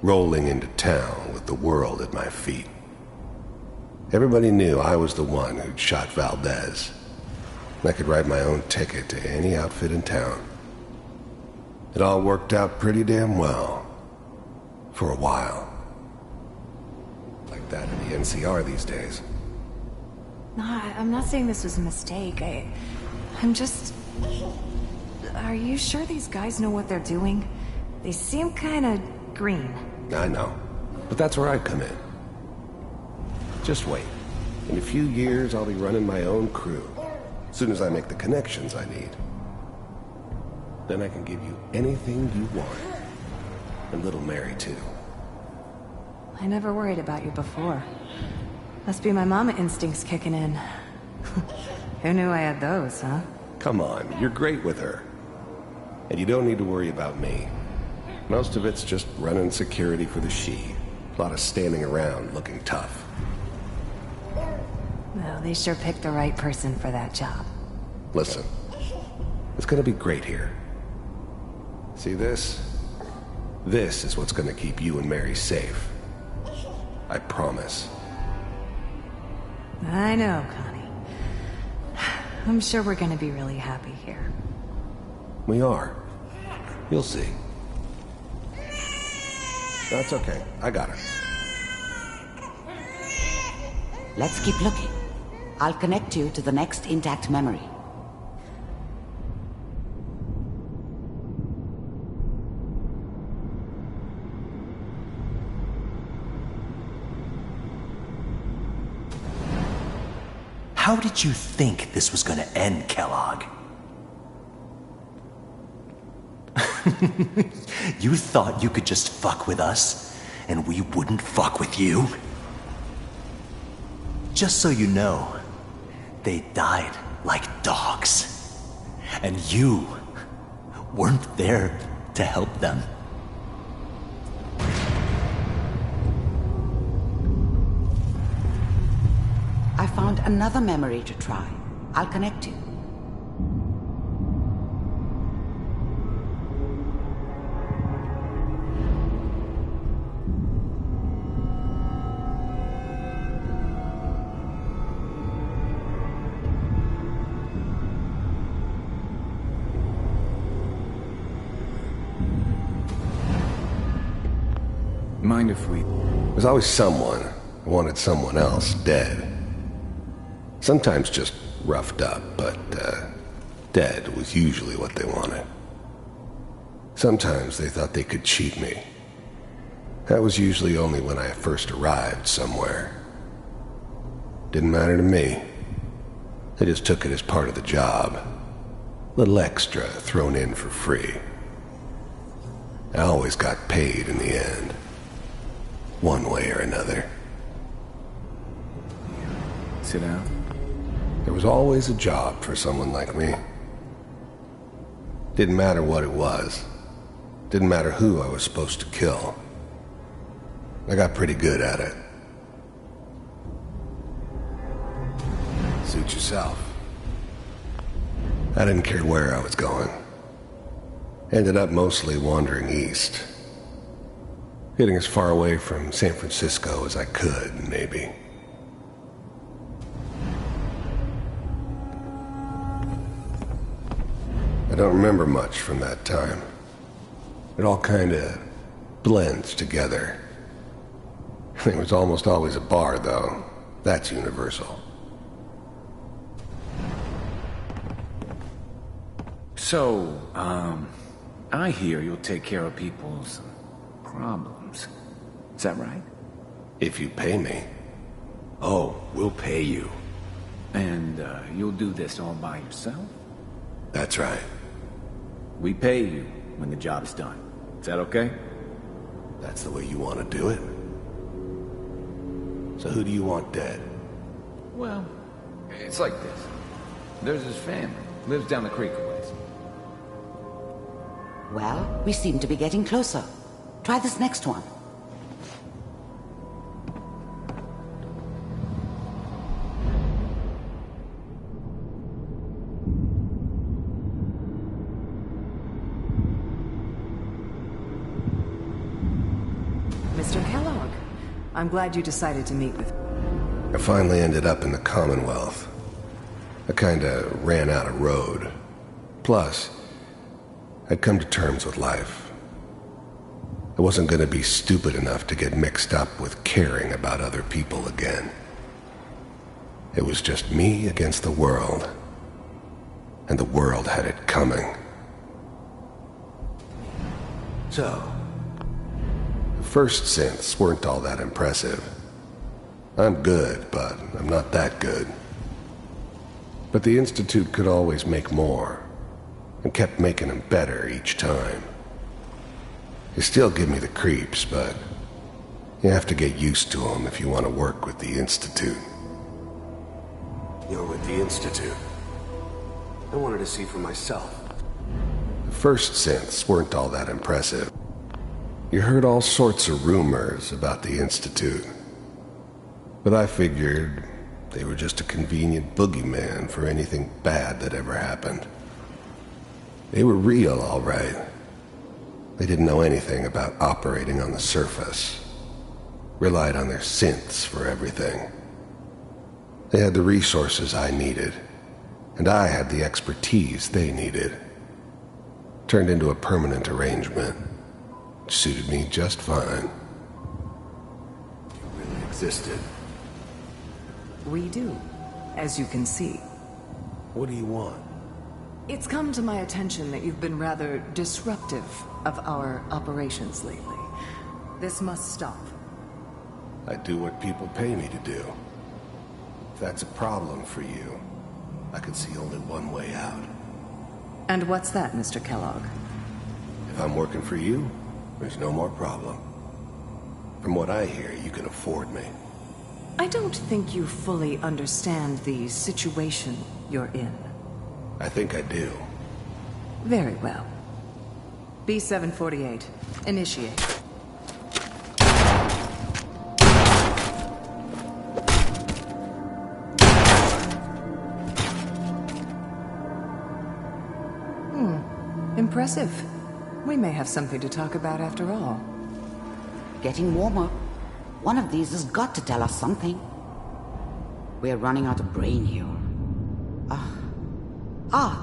rolling into town with the world at my feet. Everybody knew I was the one who'd shot Valdez. I could write my own ticket to any outfit in town. It all worked out pretty damn well. For a while. Like that in the NCR these days. No, I'm not saying this was a mistake. I'm just... Are you sure these guys know what they're doing? They seem kinda green. I know. But that's where I come in. Just wait. In a few years, I'll be running my own crew. As soon as I make the connections I need. Then I can give you anything you want. And little Mary, too. I never worried about you before. Must be my mama instincts kicking in. Who knew I had those, huh? Come on, you're great with her. And you don't need to worry about me. Most of it's just running security for the she. A lot of standing around looking tough. Well, they sure picked the right person for that job. Listen, it's gonna be great here. See this? This is what's gonna keep you and Mary safe. I promise. I know, Connie. I'm sure we're gonna be really happy here. We are. You'll see. That's okay. I got it. Let's keep looking. I'll connect you to the next intact memory. How did you think this was gonna end, Kellogg? You thought you could just fuck with us, and we wouldn't fuck with you? Just so you know, they died like dogs. And you weren't there to help them. I found another memory to try. I'll connect you. Mind if we... There's always someone who wanted someone else dead. Sometimes just roughed up, but dead was usually what they wanted. Sometimes they thought they could cheat me. That was usually only when I first arrived somewhere. Didn't matter to me. They just took it as part of the job. Little extra thrown in for free. I always got paid in the end. One way or another. Sit down. There was always a job for someone like me. Didn't matter what it was. Didn't matter who I was supposed to kill. I got pretty good at it. Suit yourself. I didn't care where I was going. Ended up mostly wandering east. Getting as far away from San Francisco as I could, maybe. I don't remember much from that time. It all kinda blends together. There was almost always a bar, though. That's universal. So, I hear you'll take care of people's problems. Is that right? If you pay me. Oh, we'll pay you. And, you'll do this all by yourself? That's right. We pay you when the job's done. Is that okay? That's the way you want to do it? So who do you want dead? Well, it's like this. There's his family. Lives down the creek a ways. Well, we seem to be getting closer. Try this next one. Mr. Kellogg, I'm glad you decided to meet with me. I finally ended up in the Commonwealth. I kinda ran out of road. Plus, I'd come to terms with life. I wasn't gonna be stupid enough to get mixed up with caring about other people again. It was just me against the world. And the world had it coming. So, the first synths weren't all that impressive. I'm good, but I'm not that good. But the Institute could always make more, and kept making them better each time. They still give me the creeps, but you have to get used to them if you want to work with the Institute. You're with the Institute. I wanted to see for myself. The first synths weren't all that impressive. You heard all sorts of rumors about the Institute. But I figured they were just a convenient boogeyman for anything bad that ever happened. They were real, all right. They didn't know anything about operating on the surface. Relied on their synths for everything. They had the resources I needed, and I had the expertise they needed. Turned into a permanent arrangement, which suited me just fine. You really existed. We do, as you can see. What do you want? It's come to my attention that you've been rather disruptive of our operations lately. This must stop. I do what people pay me to do. If that's a problem for you, I could see only one way out. And what's that, Mr. Kellogg? If I'm working for you, there's no more problem. From what I hear, you can afford me. I don't think you fully understand the situation you're in. I think I do. Very well. B-748, initiate. Impressive. We may have something to talk about after all. Getting warmer. One of these has got to tell us something. We're running out of brain here.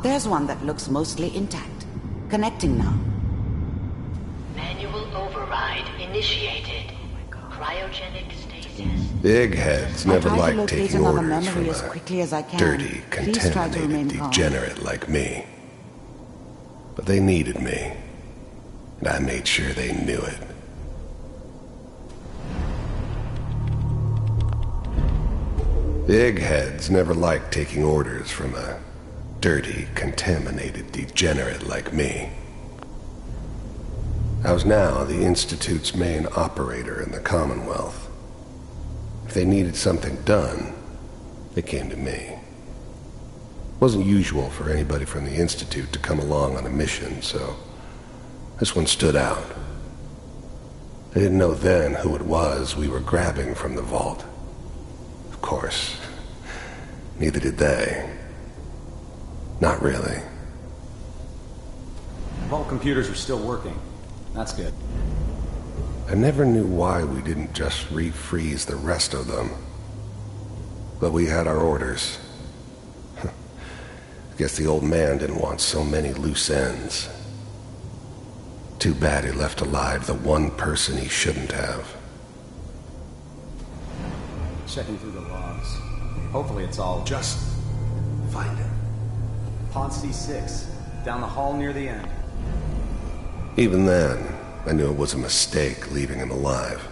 There's one that looks mostly intact. Connecting now. Manual override initiated. Cryogenic stasis. The eggheads never liked taking orders from as quickly as I a can. dirty, contaminated degenerate like me. But they needed me, and I made sure they knew it. The eggheads never liked taking orders from a dirty, contaminated degenerate like me. I was now the Institute's main operator in the Commonwealth. If they needed something done, they came to me. It wasn't usual for anybody from the Institute to come along on a mission, so this one stood out. I didn't know then who it was we were grabbing from the vault. Of course, neither did they. Not really. Vault computers are still working. That's good. I never knew why we didn't just refreeze the rest of them. But we had our orders. Guess the old man didn't want so many loose ends. Too bad he left alive the one person he shouldn't have. Checking through the logs. Hopefully it's all... Just find it. Pod C6, down the hall near the end. Even then, I knew it was a mistake leaving him alive.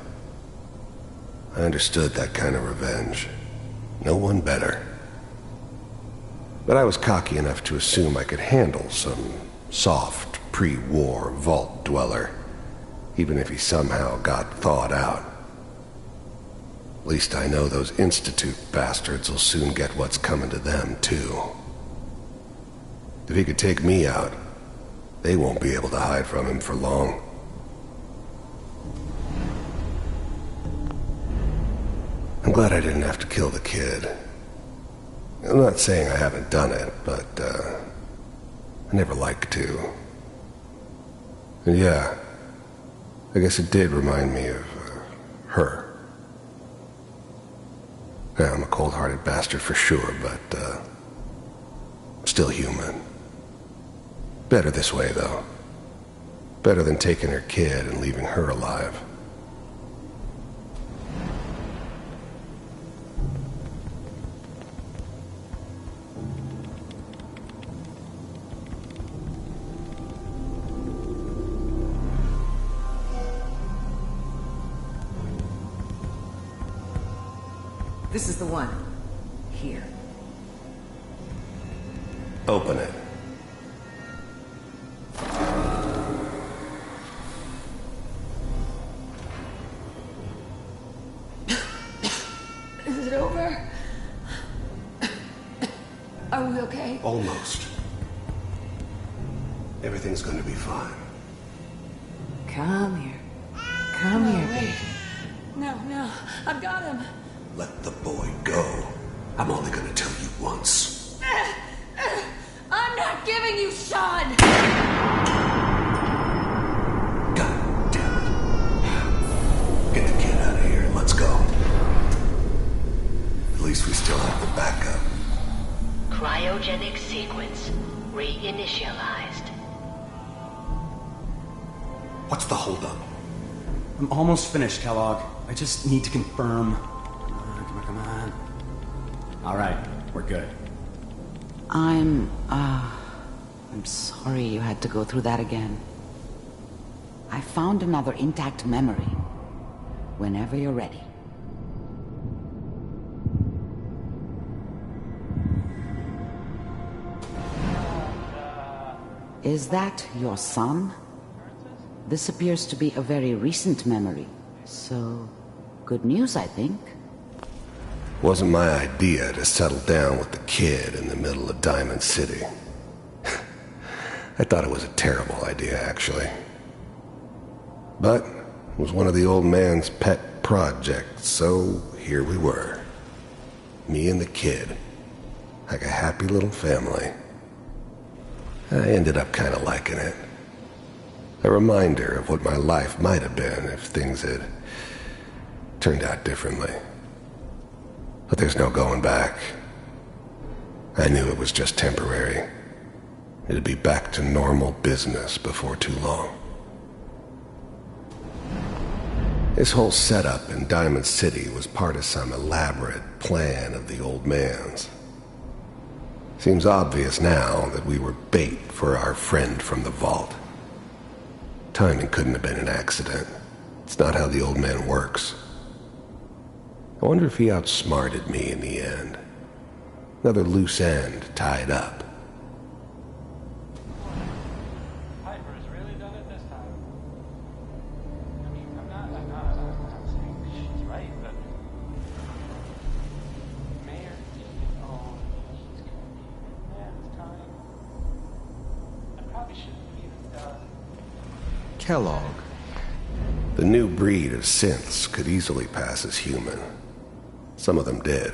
I understood that kind of revenge. No one better. But I was cocky enough to assume I could handle some soft, pre-war vault dweller, even if he somehow got thawed out. At least I know those Institute bastards will soon get what's coming to them, too. If he could take me out, they won't be able to hide from him for long. I'm glad I didn't have to kill the kid. I'm not saying I haven't done it, but, I never liked to. And yeah, I guess it did remind me of, her. Yeah, I'm a cold-hearted bastard for sure, but, still human. Better this way, though. Better than taking her kid and leaving her alive. This is the one. Here. Open it. Is it over? Are we okay? Almost. Everything's gonna be fine. Come here. Come here, baby. No, I've got him. Let the boy go. I'm only gonna tell you once. I'm not giving you Sean! God damn it. Get the kid out of here and let's go. At least we still have the backup. Cryogenic sequence reinitialized. What's the holdup? I'm almost finished, Kellogg. I just need to confirm. Come on. All right, we're good. I'm sorry you had to go through that again. I found another intact memory. Whenever you're ready. Is that your son? This appears to be a very recent memory. So, good news, I think. Wasn't my idea to settle down with the kid in the middle of Diamond City. I thought it was a terrible idea, actually. But it was one of the old man's pet projects, so here we were. Me and the kid. Like a happy little family. I ended up kind of liking it. A reminder of what my life might have been if things had turned out differently. But there's no going back. I knew it was just temporary. It'd be back to normal business before too long. This whole setup in Diamond City was part of some elaborate plan of the old man's. Seems obvious now that we were bait for our friend from the vault. Timing couldn't have been an accident. It's not how the old man works. I wonder if he outsmarted me in the end. Another loose end tied up. Piper's really done it this time. I mean, I'm not saying she's right, but Mayor, oh, she's gonna be mad this time. I probably shouldn't have even done. Kellogg. The new breed of synths could easily pass as human. Some of them did.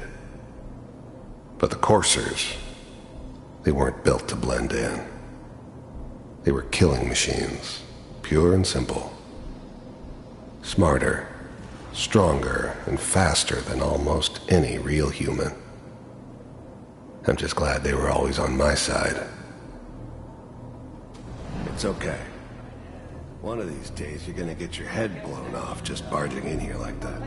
But the coursers, they weren't built to blend in. They were killing machines, pure and simple. Smarter, stronger, and faster than almost any real human. I'm just glad they were always on my side. It's okay. One of these days you're gonna get your head blown off just barging in here like that.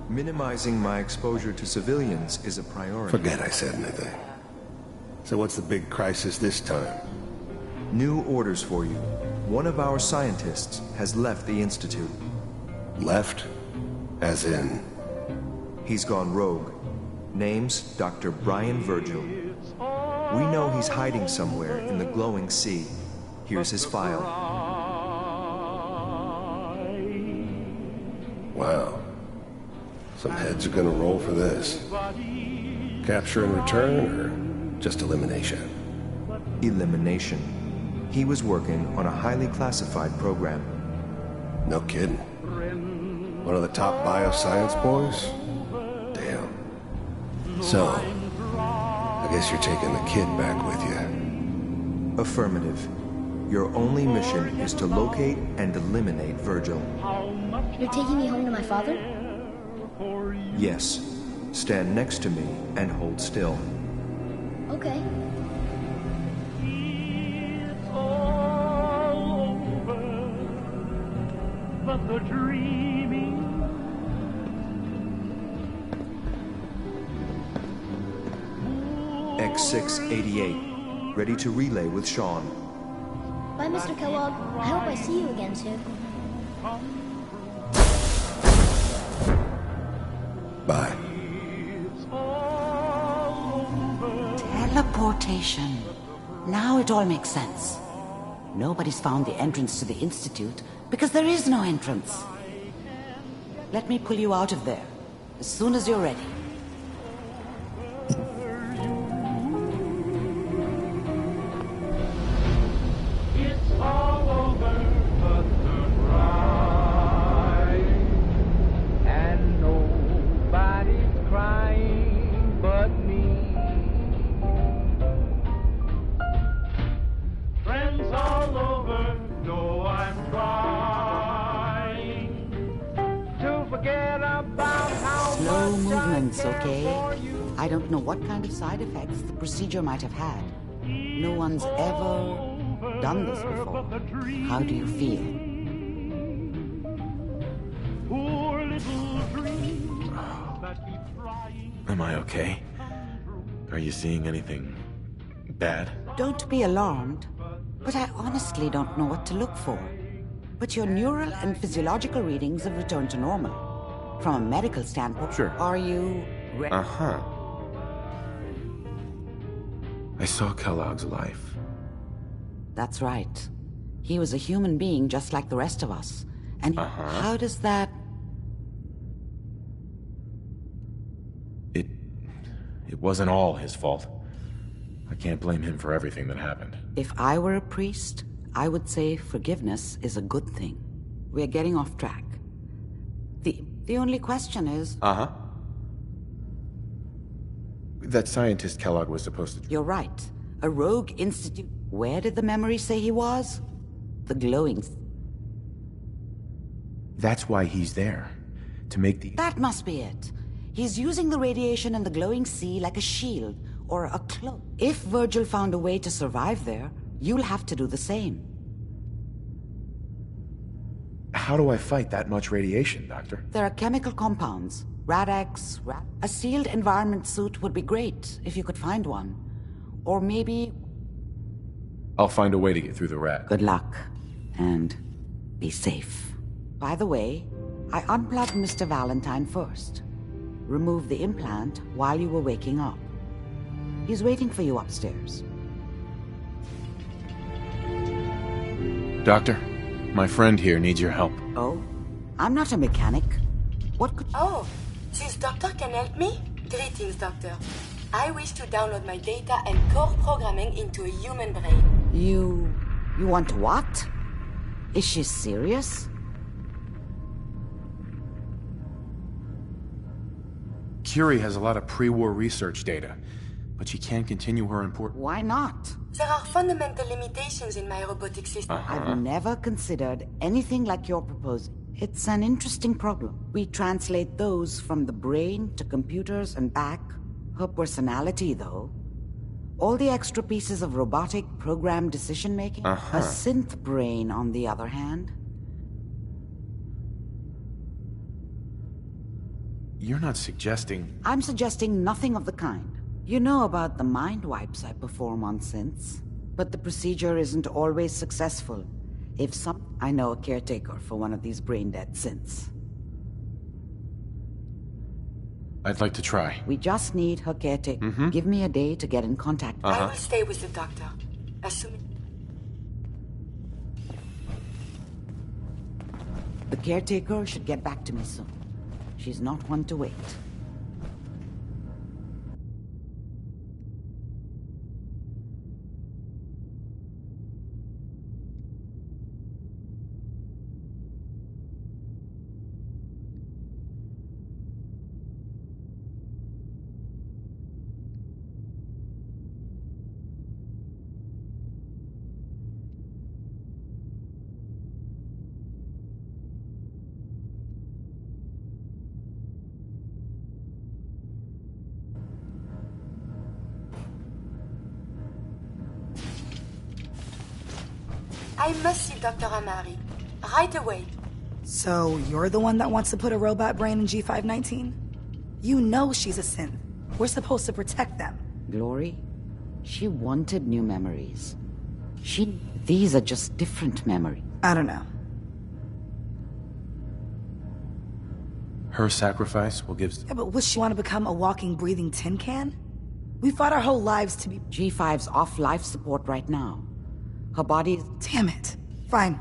Minimizing my exposure to civilians is a priority. Forget I said anything. So what's the big crisis this time? New orders for you. One of our scientists has left the Institute. Left? As in? He's gone rogue. Name's Dr. Brian Virgil. We know he's hiding somewhere in the glowing sea. Here's his file. Wow. Some heads are gonna roll for this. Capture and return, or just elimination? Elimination. He was working on a highly classified program. No kidding. One of the top bioscience boys? Damn. So, I guess you're taking the kid back with you. Affirmative. Your only mission is to locate and eliminate Virgil. You're taking me home to my father? Yes. Stand next to me and hold still. Okay. But the dreaming X688, ready to relay with Sean. Bye, Mr. Kellogg. I hope I see you again soon. Bye. Teleportation. Now it all makes sense. Nobody's found the entrance to the Institute because there is no entrance. Let me pull you out of there as soon as you're ready. it's all over but the crying, and nobody's crying but me. Friends all over know I'm trying to forget about how Slow much movements, okay? I don't know what kind of side effects the procedure might have had. No one's ever done this before. How do you feel? poor little dreams that keep trying. Am I okay? Are you seeing anything bad? Don't be alarmed, but I honestly don't know what to look for. But your neural and physiological readings have returned to normal. From a medical standpoint, Sure. Are you ready? Uh-huh. I saw Kellogg's life. That's right. He was a human being just like the rest of us. And how does that... It wasn't all his fault. I can't blame him for everything that happened. If I were a priest, I would say forgiveness is a good thing. We're getting off track. The only question is... Uh-huh. That scientist Kellogg was supposed to... You're right. A rogue institute. Where did the memory say he was? The glowing... That's why he's there. To make the... That must be it. He's using the radiation in the glowing sea like a shield or a cloak. If Virgil found a way to survive there, you'll have to do the same. How do I fight that much radiation, Doctor? There are chemical compounds. Rad-X, A sealed environment suit would be great if you could find one. Or maybe... I'll find a way to get through the rat. Good luck. And be safe. By the way, I unplugged Mr. Valentine first. Remove the implant while you were waking up. He's waiting for you upstairs. Doctor, my friend here needs your help. Oh? I'm not a mechanic. What could... Oh, this doctor can help me? Greetings, doctor. I wish to download my data and core programming into a human brain. You want what? Is she serious? Curie has a lot of pre-war research data, but she can't continue her important... Why not? There are fundamental limitations in my robotic system. I've never considered anything like you're proposing. It's an interesting problem. We translate those from the brain to computers and back. Her personality, though. All the extra pieces of robotic programmed decision-making. A synth brain, on the other hand. You're not suggesting... I'm suggesting nothing of the kind. You know about the mind wipes I perform on synths. But the procedure isn't always successful. I know a caretaker for one of these brain-dead synths. I'd like to try. We just need her caretaker. Give me a day to get in contact. I will stay with the doctor. Assuming... The caretaker should get back to me soon. She's not one to wait. I must see Dr. Amari. Right away. So, you're the one that wants to put a robot brain in G519? You know she's a synth. We're supposed to protect them. Glory, she wanted new memories. These are just different memories. I don't know. Her sacrifice will give... Yeah, but would she want to become a walking, breathing tin can? We fought our whole lives to be... G5's off life support right now. Her body is... Damn it. Fine.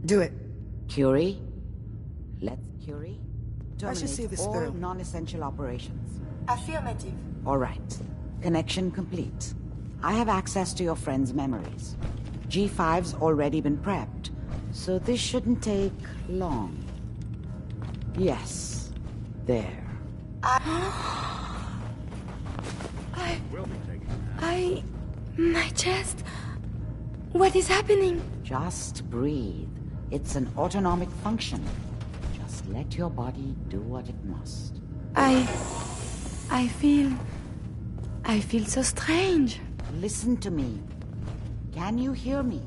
Do it. Curie? Let's Curie? I should see this through. Non-essential operations. Affirmative. All right. Connection complete. I have access to your friend's memories. G5's already been prepped, so this shouldn't take long. Yes. There. My chest... What is happening? Just breathe. It's an autonomic function. Just let your body do what it must. I feel so strange. Listen to me. Can you hear me?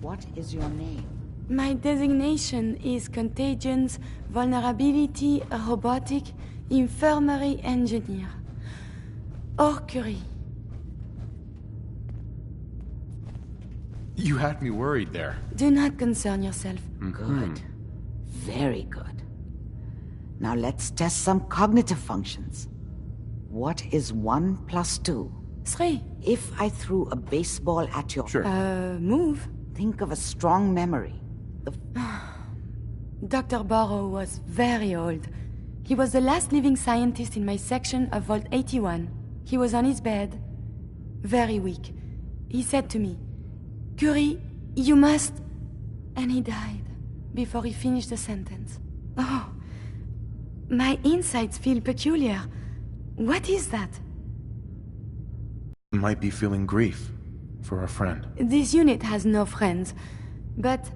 What is your name? My designation is Contagions Vulnerability Robotic Infirmary Engineer. Or Curie. You had me worried there. Do not concern yourself. Good. Very good. Now let's test some cognitive functions. What is 1 + 2? 3. If I threw a baseball at your... Sure. Move. Think of a strong memory. Dr. Burrow was very old. He was the last living scientist in my section of Vault 81. He was on his bed, very weak. He said to me, "Curie, you must..." And he died before he finished the sentence. Oh, my insides feel peculiar. What is that? Might be feeling grief for a friend. This unit has no friends, but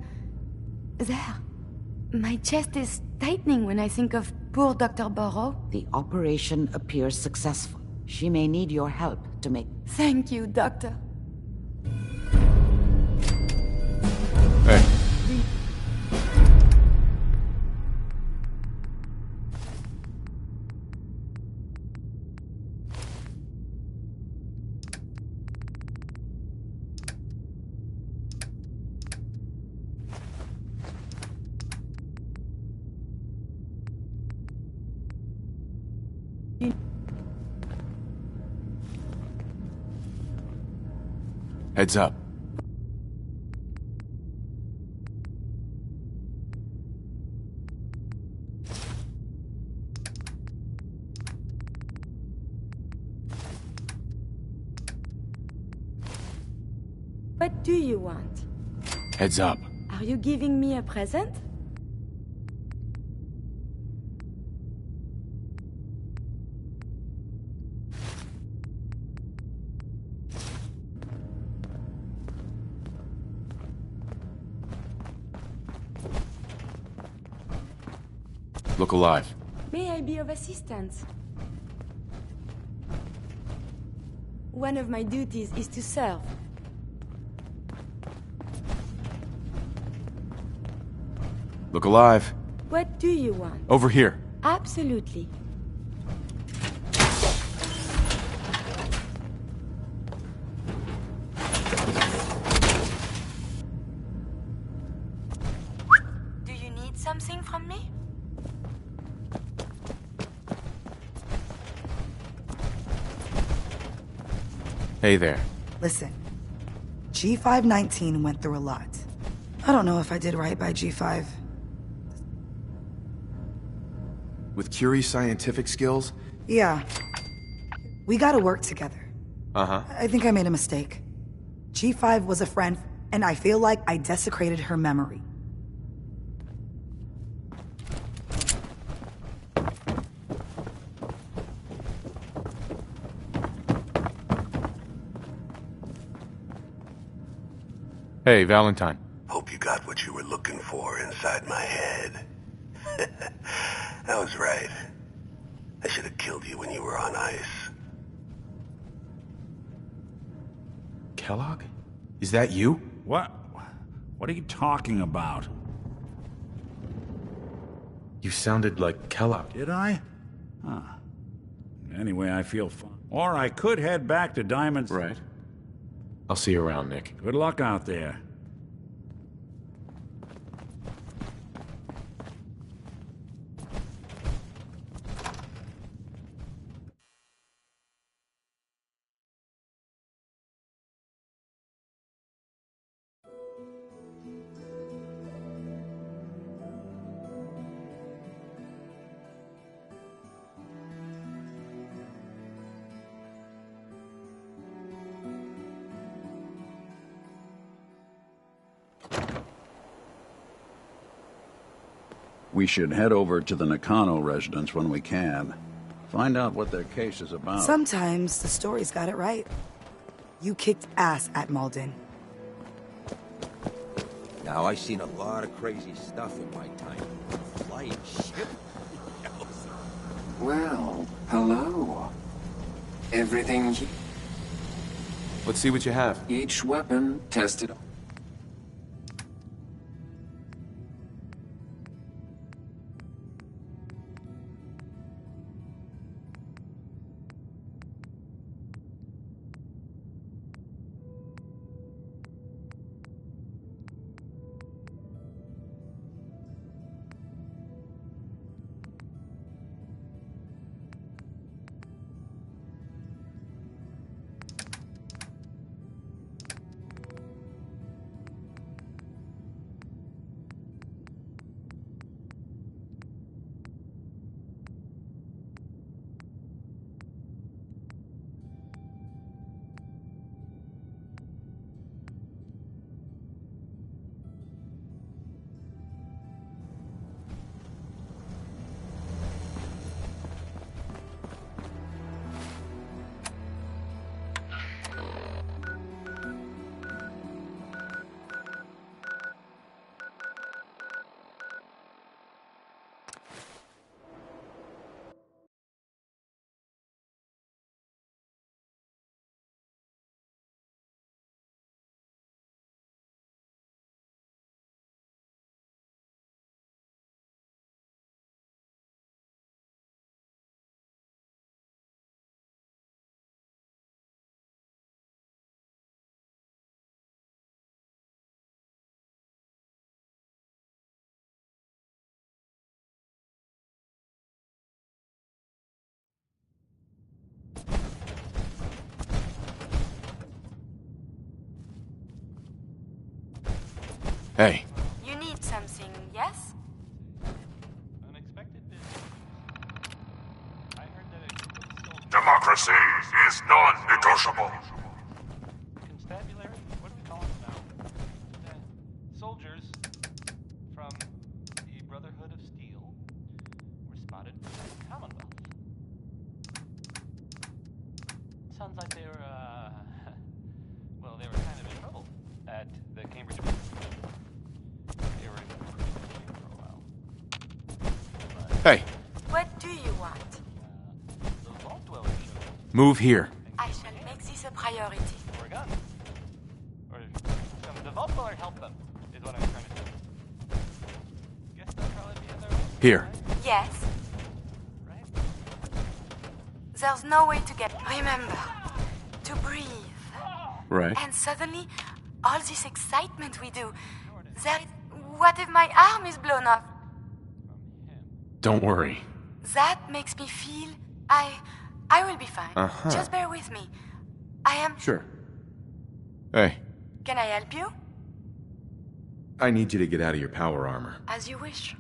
there, my chest is tightening when I think of poor Dr. Burrow. The operation appears successful. She may need your help to make... Thank you, Doctor. Hey. Heads up. What do you want? Heads up. Are you giving me a present? Look alive. May I be of assistance? One of my duties is to serve. Look alive. What do you want? Over here. Absolutely. Do you need something from me? Hey there. Listen, G519 went through a lot. I don't know if I did right by G5. With Curie's scientific skills? Yeah. We gotta work together. Uh-huh. I think I made a mistake. G5 was a friend, and I feel like I desecrated her memory. Hey, Valentine. Hope you got what you were looking for inside my head. I was right. I should have killed you when you were on ice. Kellogg? Is that you? What? What are you talking about? You sounded like Kellogg. Did I? Huh. Anyway, I feel fine. Or I could head back to Diamond's... Right. I'll see you around, Nick. Good luck out there. We should head over to the Nakano residence when we can. Find out what their case is about. Sometimes the story's got it right. You kicked ass at Malden. Now, I've seen a lot of crazy stuff in my time. Flying ship. Well, hello. Everything... Let's see what you have. Each weapon tested... Hey. You need something, yes? Unexpected business. I heard that Democracy is non-negotiable. constabulary? What do we call it now? Soldiers from the Brotherhood of Steel were spotted by the Commonwealth. Sounds like they were, well, they were kind of in trouble at the Cambridge. They were in for a while. Hey. What do you want? The Vault Dweller showed up. Move here. I shall make this a priority. Or a gun. Or the Vault Dweller helped them, is what I'm trying to say. Guess they'll probably be in there. Here. Yes. There's no way to get... Remember, to breathe. Right. And suddenly, all this excitement we do. There is... What if my arm is blown off? Don't worry. That makes me feel... I will be fine. Uh-huh. Just bear with me. I am... Sure. Hey, Can I help you? I need you to get out of your power armor. As you wish.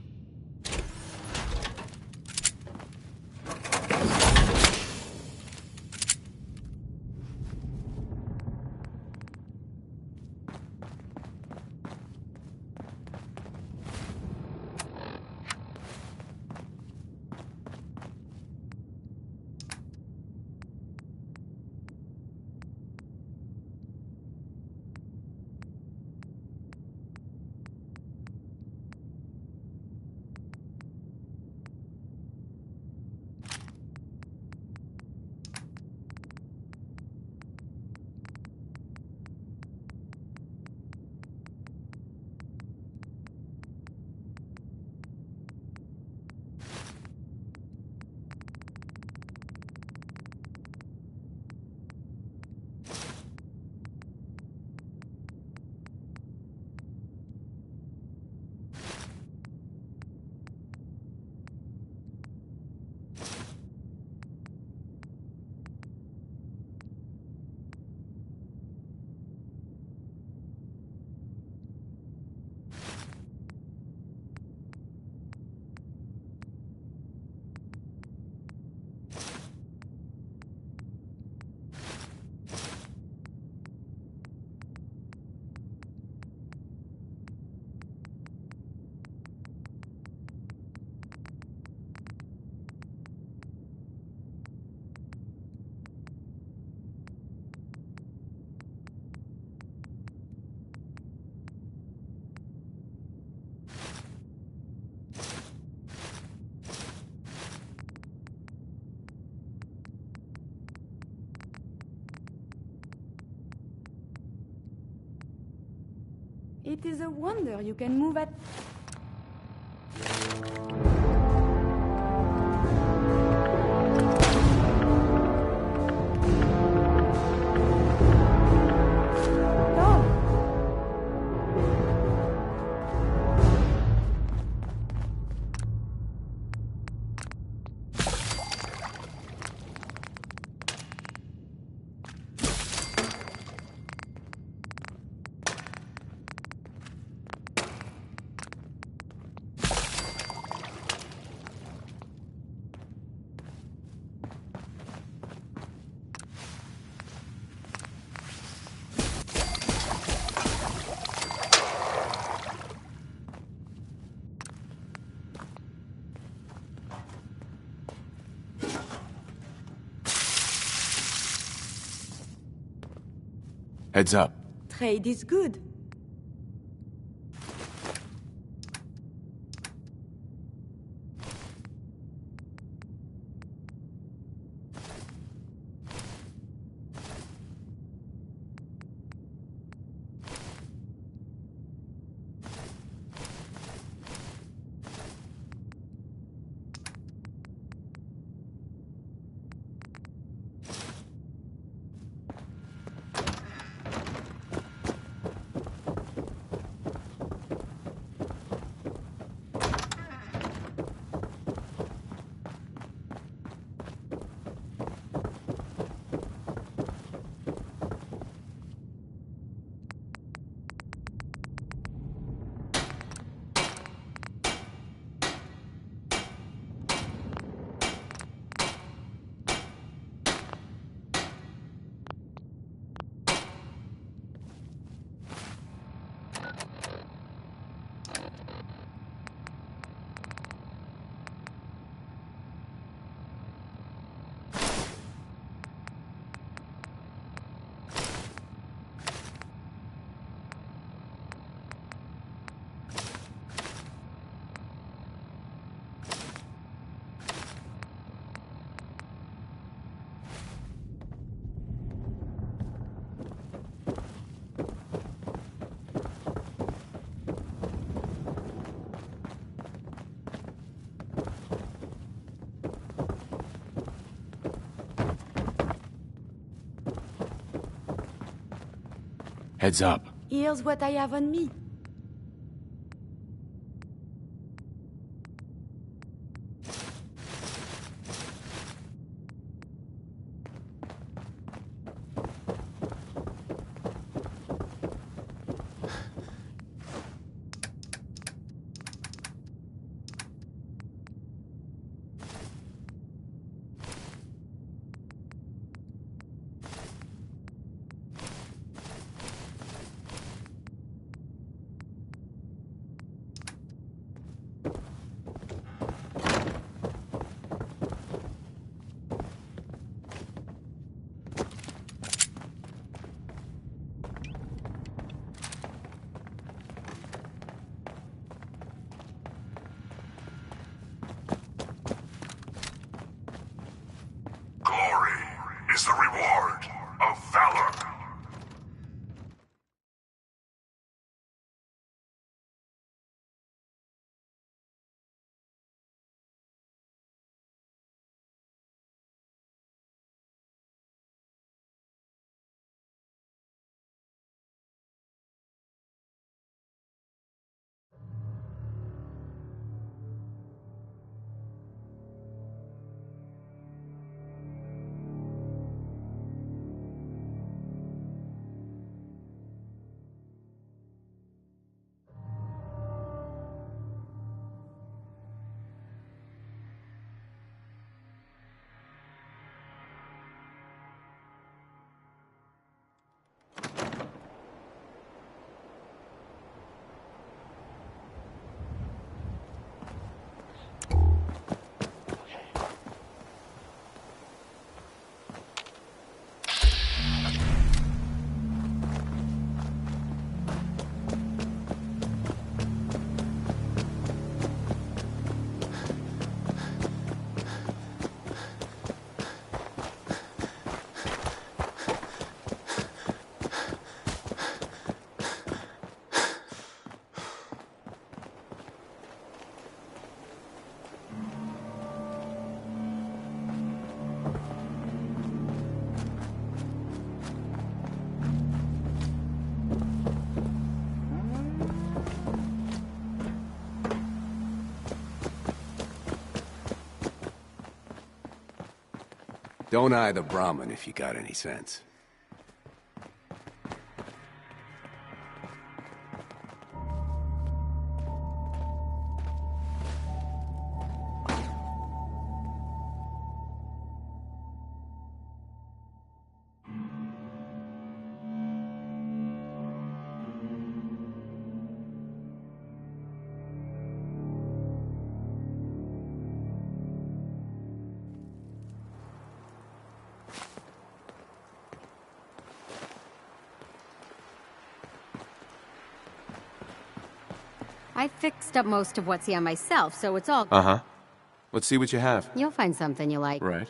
It is a wonder you can move at... Heads up. Trade is good. Heads up. Here's what I have on me. is the reward of valor. Don't eye the Brahmin if you got any sense. I fixed up most of what's here myself, so it's all... Uh-huh. Let's see what you have. You'll find something you like. Right.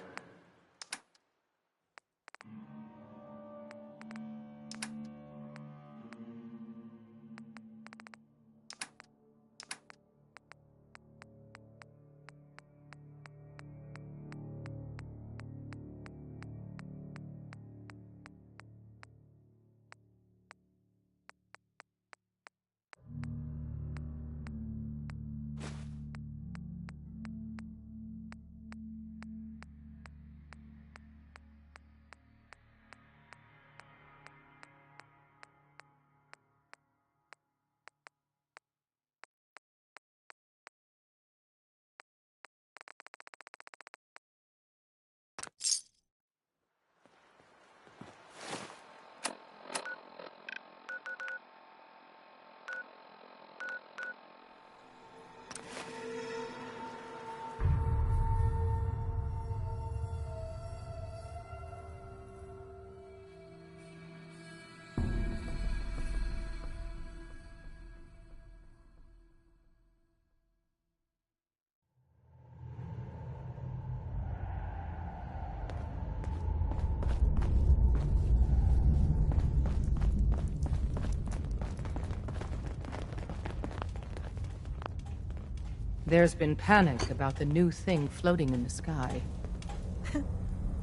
There's been panic about the new thing floating in the sky.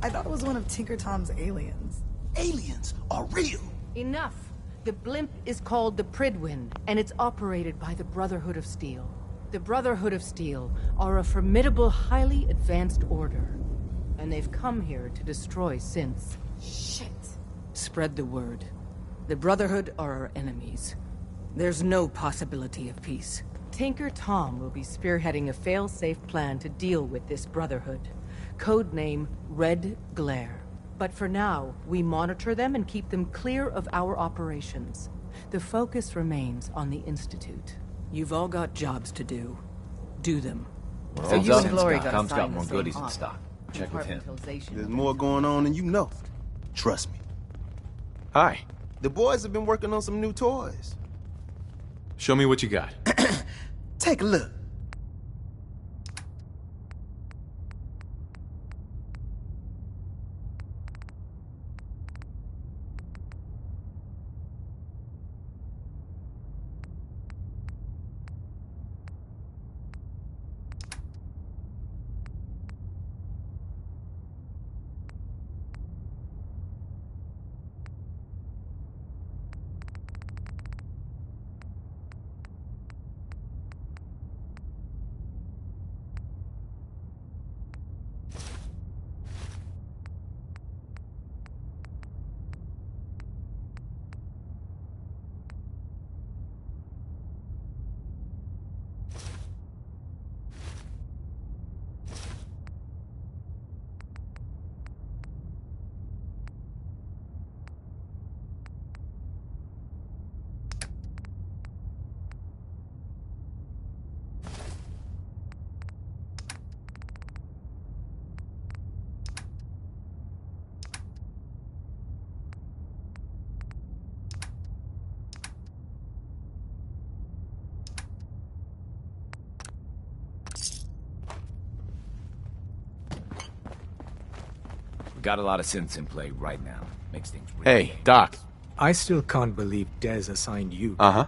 I thought it was one of Tinker Tom's aliens. Aliens are real! Enough! The blimp is called the Pridwin, and it's operated by the Brotherhood of Steel. The Brotherhood of Steel are a formidable, highly advanced order. And they've come here to destroy synths. Shit. Spread the word. The Brotherhood are our enemies. There's no possibility of peace. Tinker Tom will be spearheading a fail-safe plan to deal with this Brotherhood. Codename Red Glare. But for now, we monitor them and keep them clear of our operations. The focus remains on the Institute. You've all got jobs to do. Do them. So you and Glory Tom's got more goodies in stock. Check with him. There's more going on than you know. Trust me. Hi. The boys have been working on some new toys. Show me what you got. Take a look. Got a lot of synths in play right now. Makes things real. Hey, Doc. I still can't believe Dez assigned you. Uh-huh.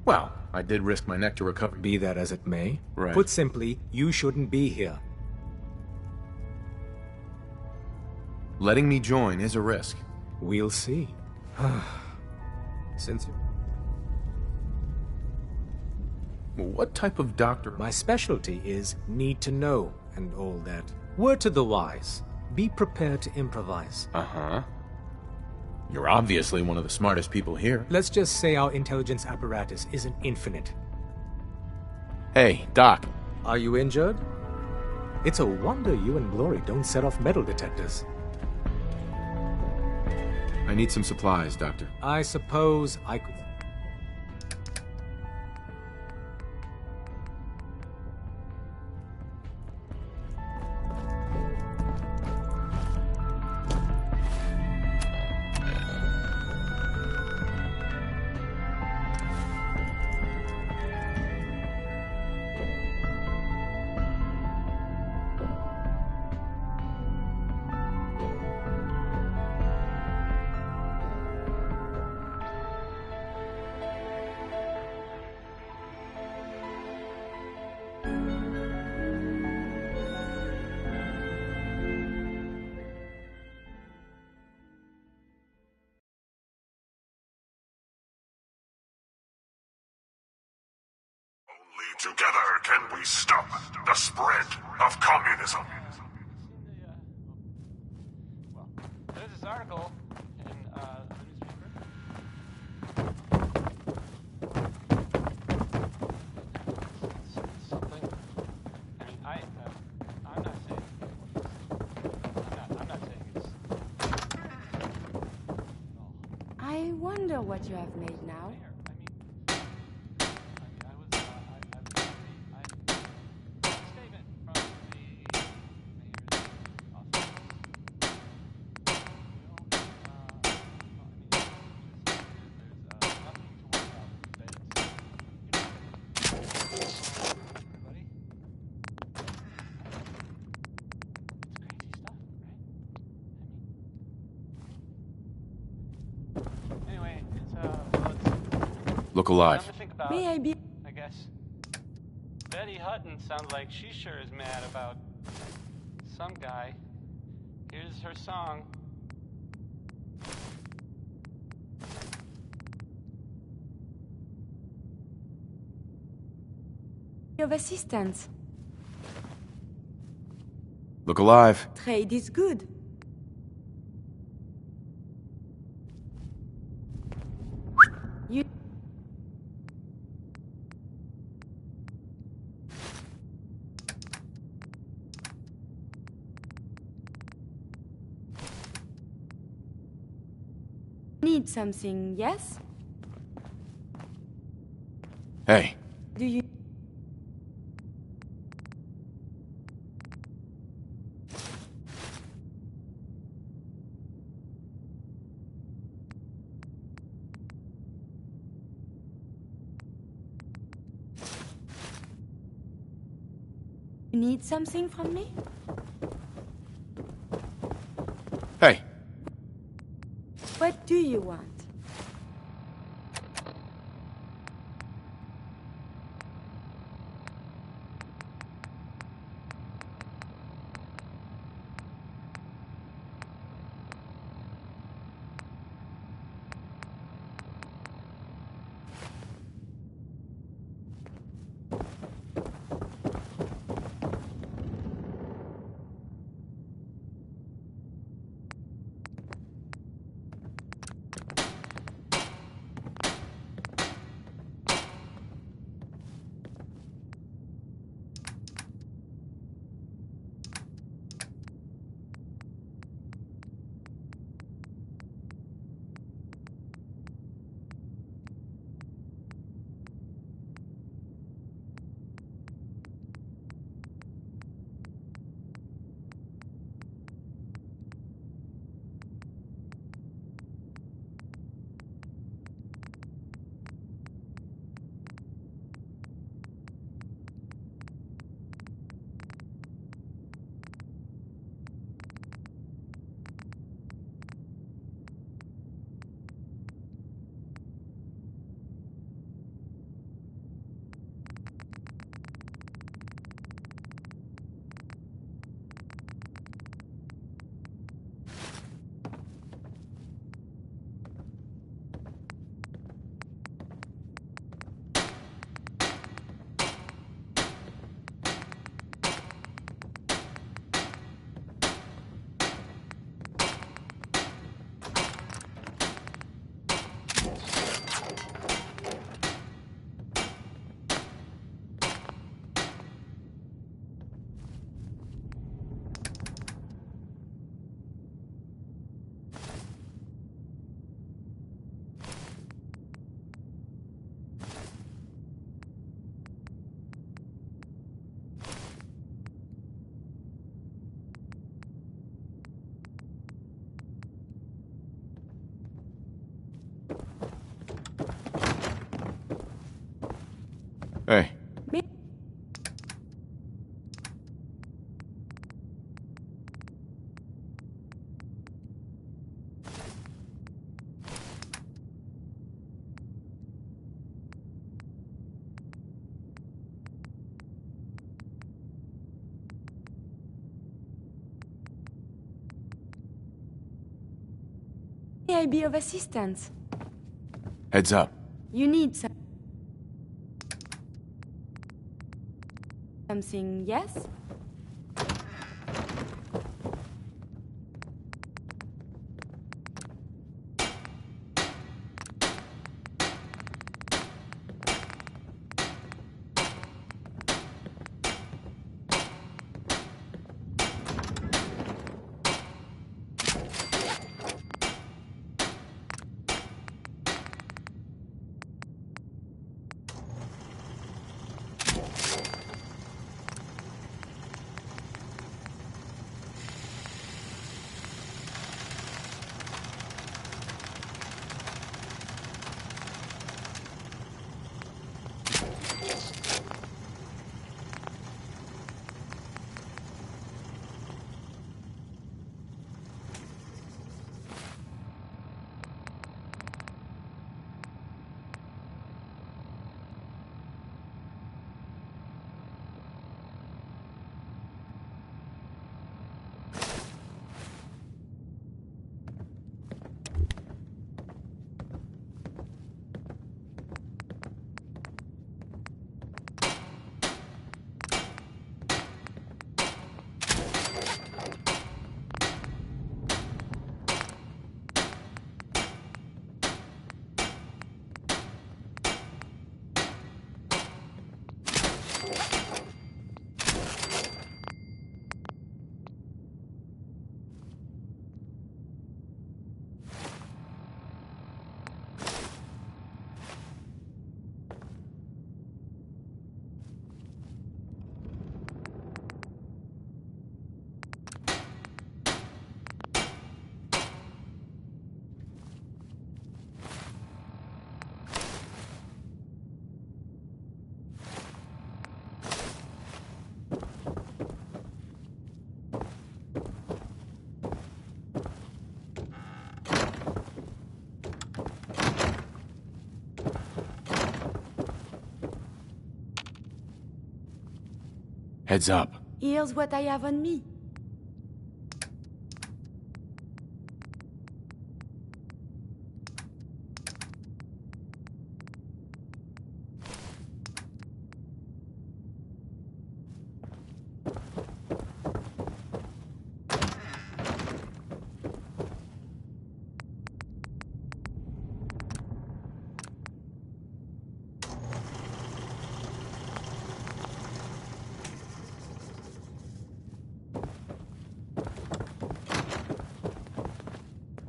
Well, I did risk my neck to recover. Be that as it may. Right. Put simply, you shouldn't be here. Letting me join is a risk. We'll see. Since What type of doctor? My specialty is need to know and all that. Word to the wise. Be prepared to improvise. Uh-huh. You're obviously one of the smartest people here. Let's just say our intelligence apparatus isn't infinite. Hey, Doc. Are you injured? It's a wonder you and Glory don't set off metal detectors. I need some supplies, Doctor. I suppose I could... Together can we stop the spread of communism. Well, there's this article in the newspaper. Something. I mean, I'm not saying. I'm not saying it's. I wonder what you have made now. Look alive. May I be? I guess Betty Hutton sounds like she sure is mad about some guy. Here's her song. Of assistance. Look alive. Trade is good. You... Need something, yes? Hey. Do you... You need something from me? Hey. What do you want? Hey. May I be of assistance? Heads up. You need something, yes? Heads up. Here's what I have on me.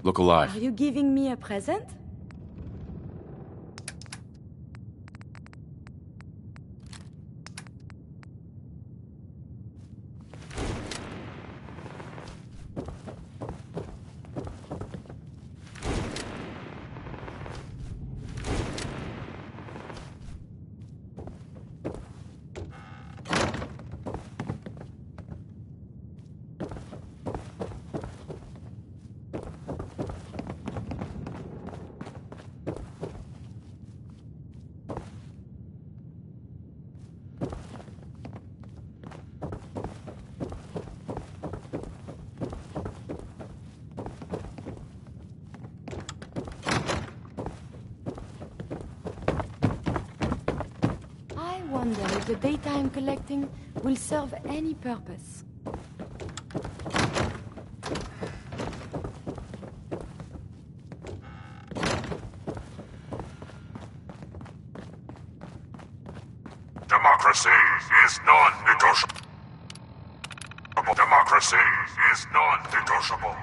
Look alive. Are you giving me a present? I wonder if the data I'm collecting will serve any purpose. Democracy is non-negotiable. Democracy is non-negotiable.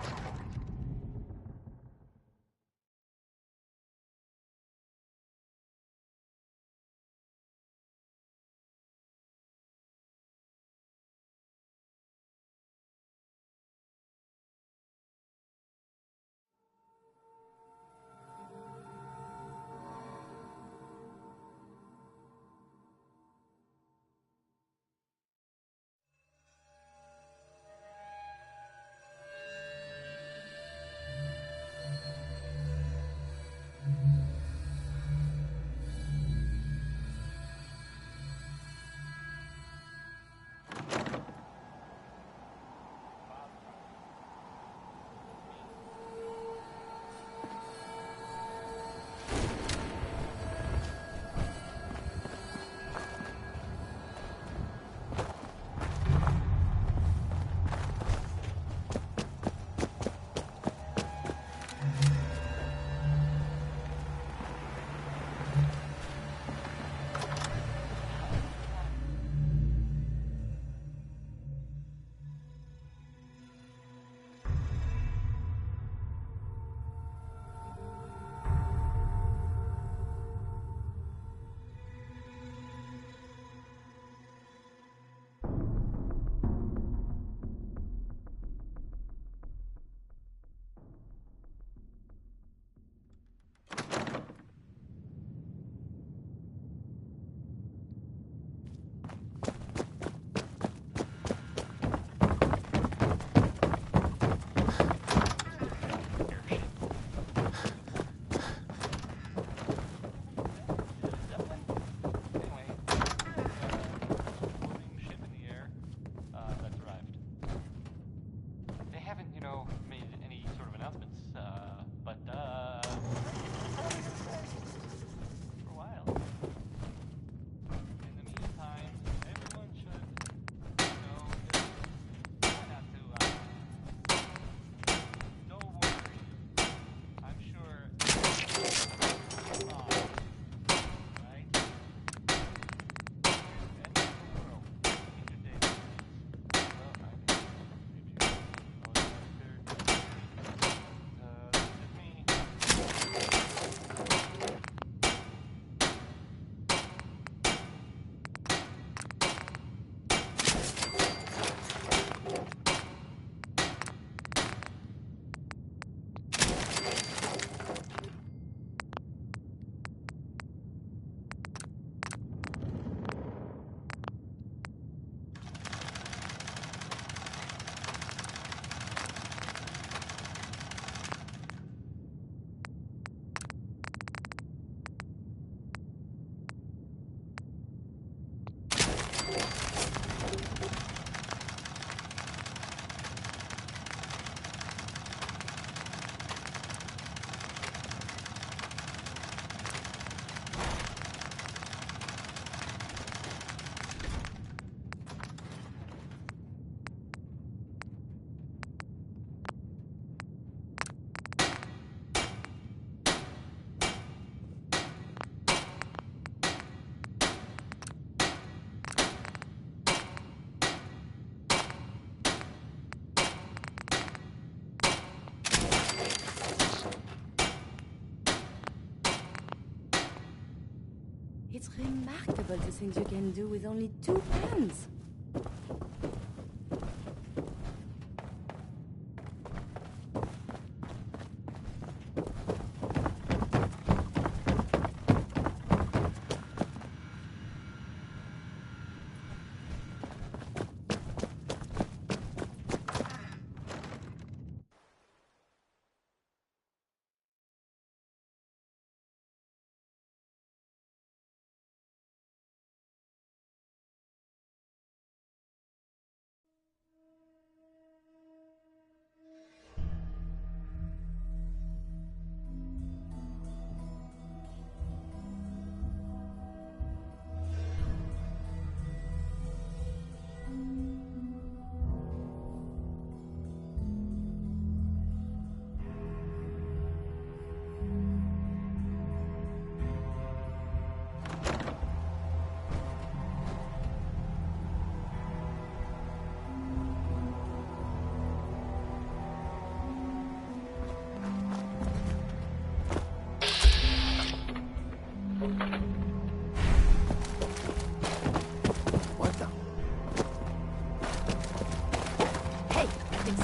It's remarkable the things you can do with only 2 hands.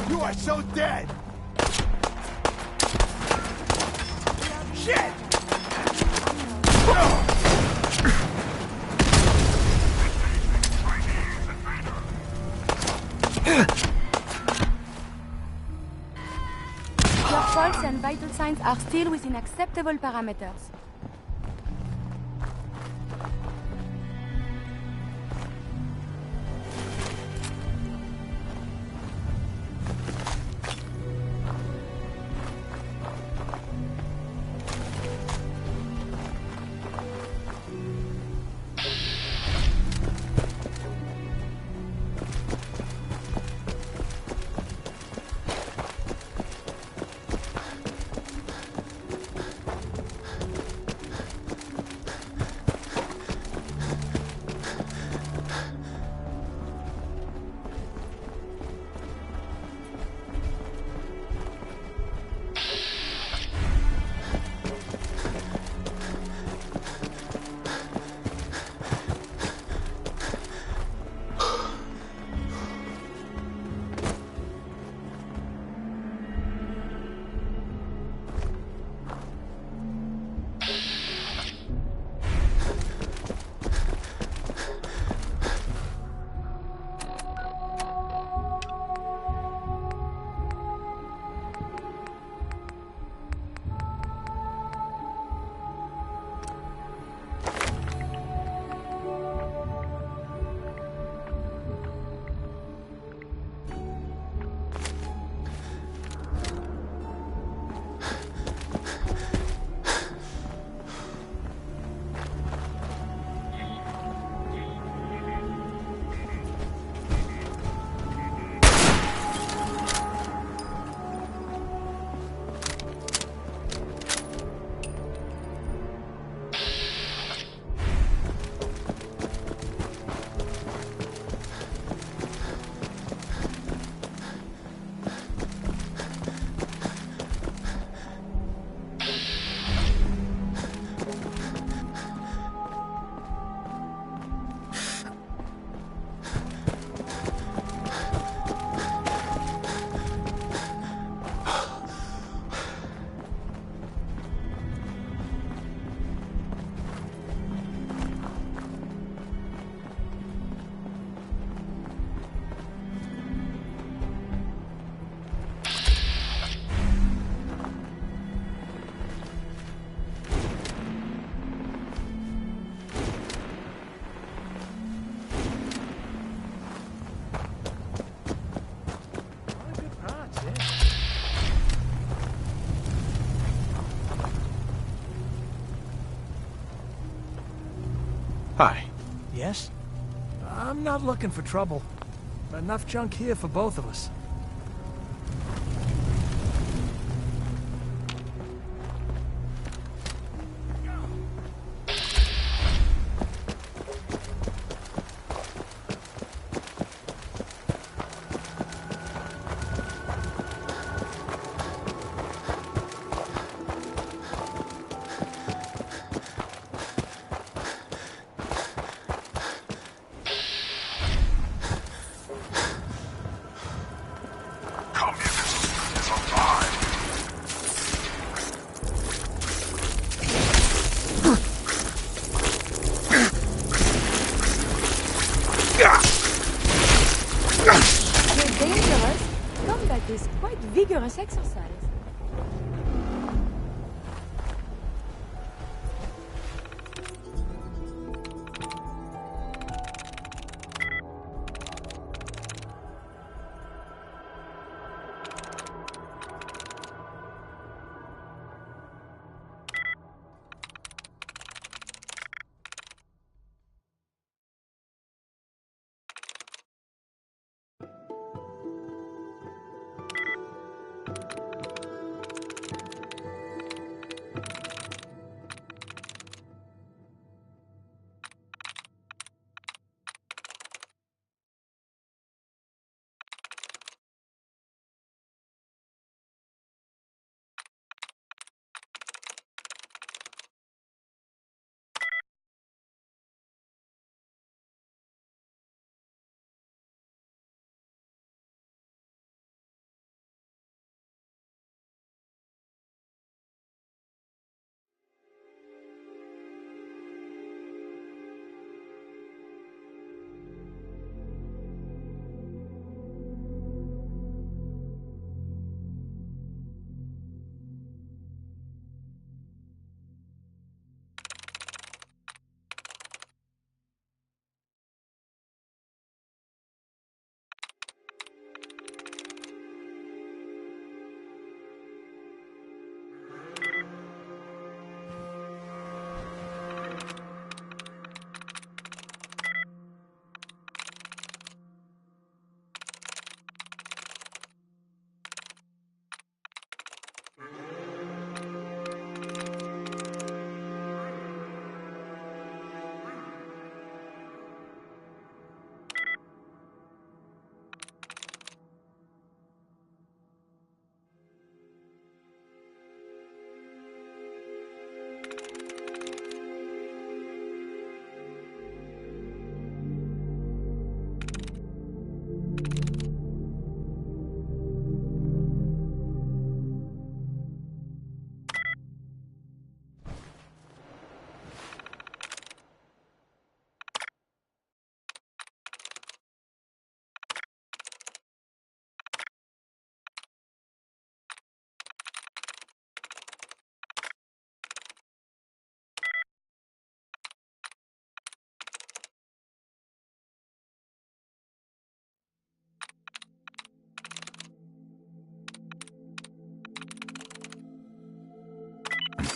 You are so dead! Shit! Your pulse and vital signs are still within acceptable parameters. Hi. Yes? I'm not looking for trouble. Enough junk here for both of us. Combat is quite vigorous exercise.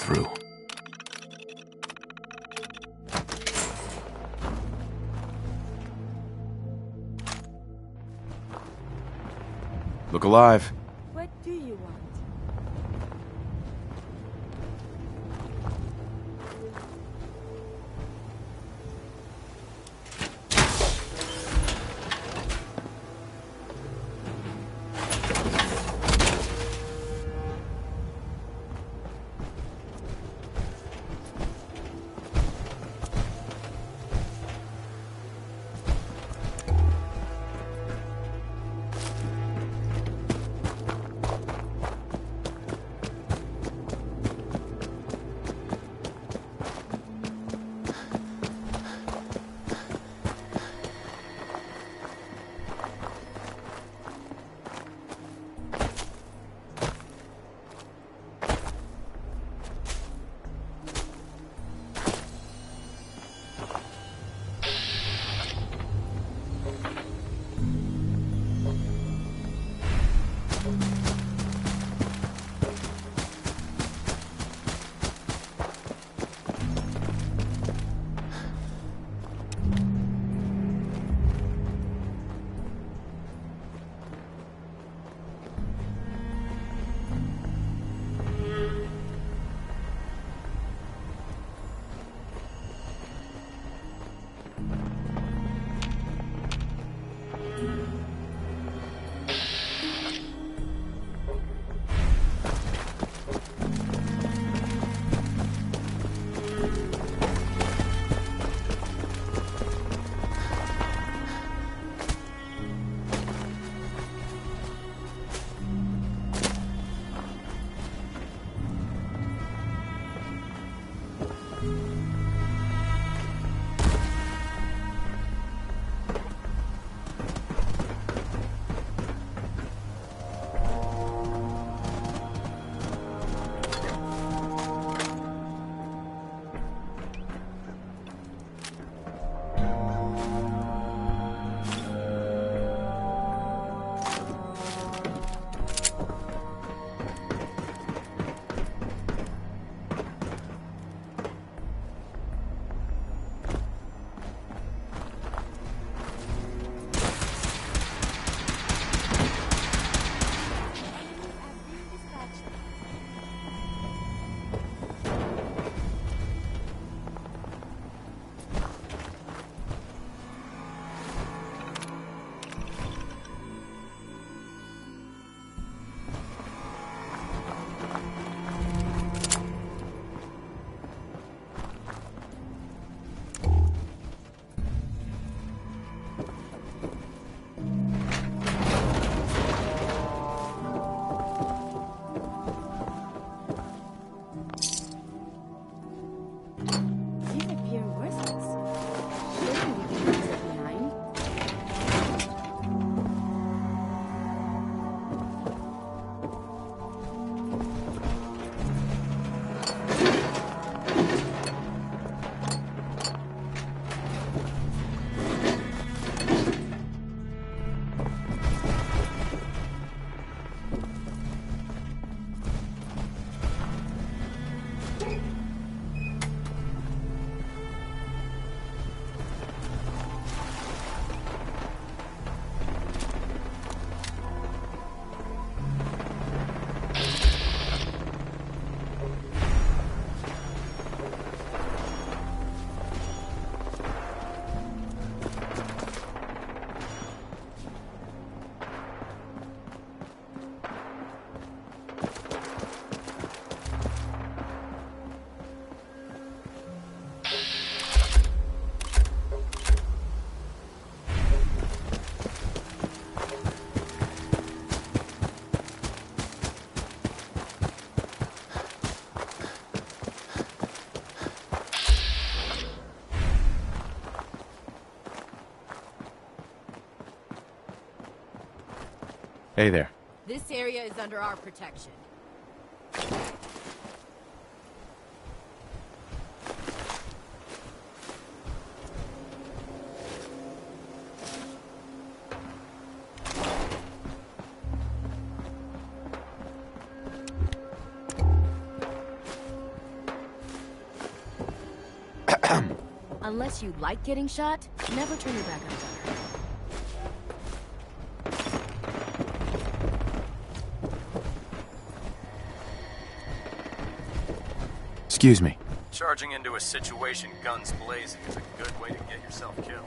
Through. Look alive. What do you want? Hey there. This area is under our protection. Unless you like getting shot, never turn your back on gunner. Excuse me. Charging into a situation guns blazing is a good way to get yourself killed.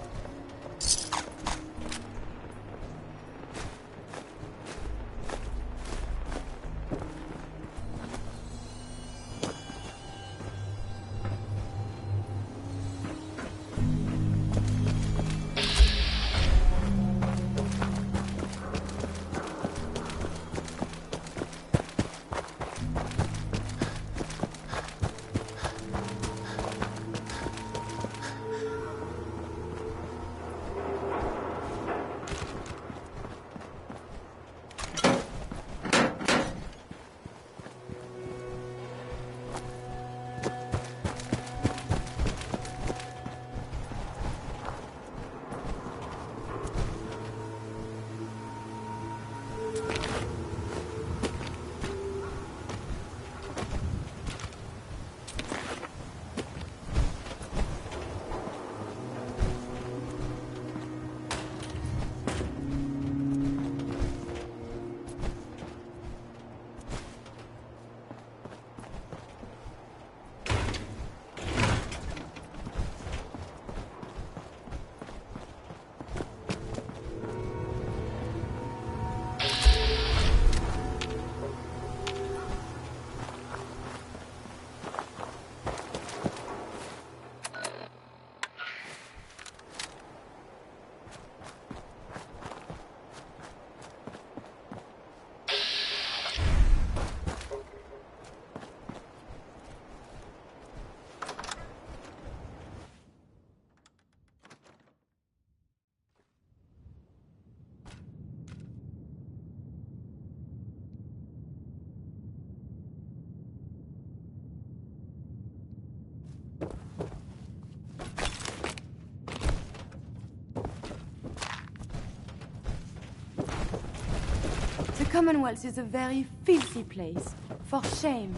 The Commonwealth is a very filthy place. For shame.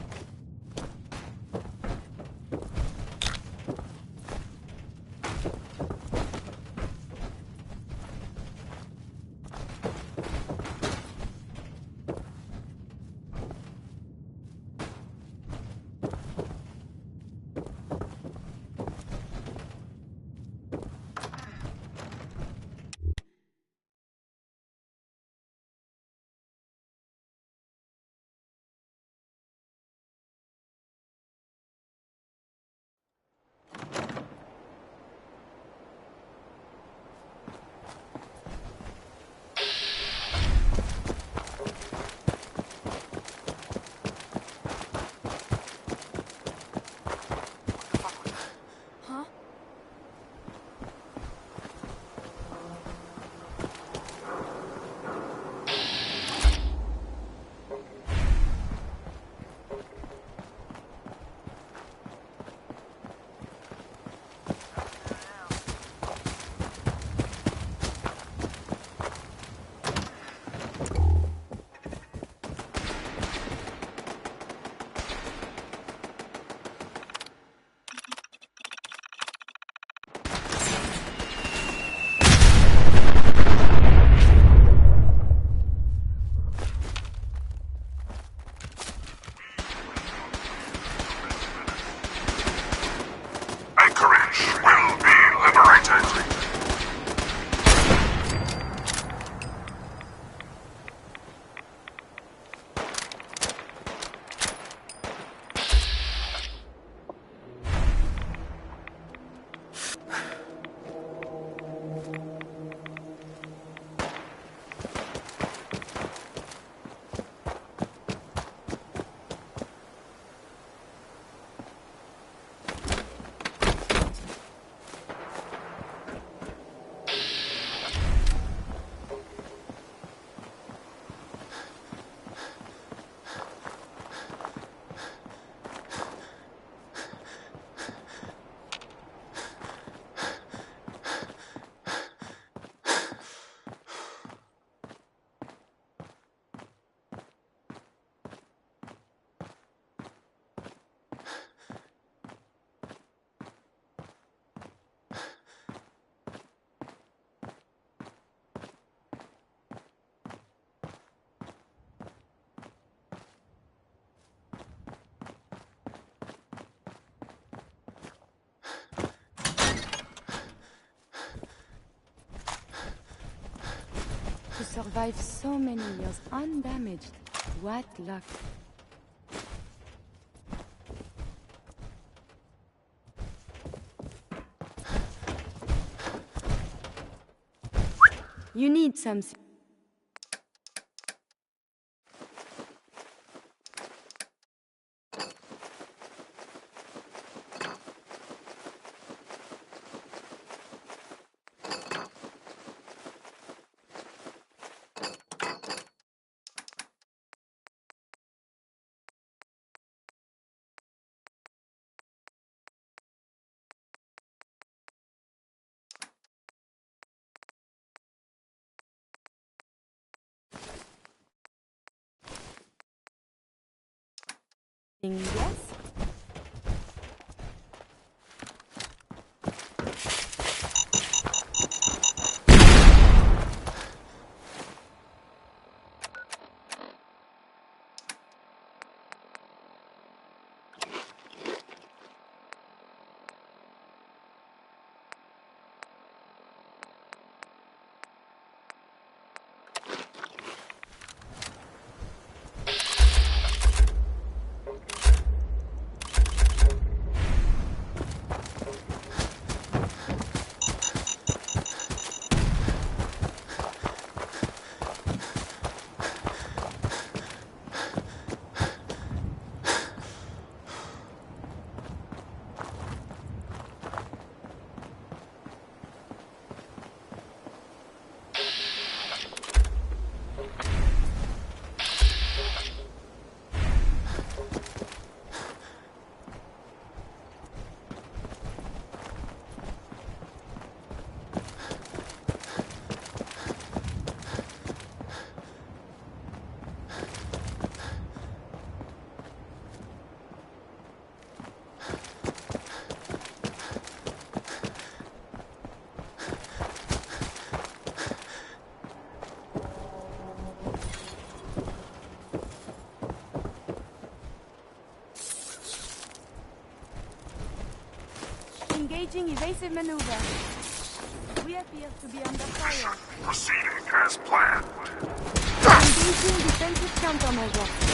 survived so many years undamaged. What luck. You need some... Yes? Engaging evasive maneuver. We appear to be under fire. Proceeding as planned. Engaging defensive countermeasure.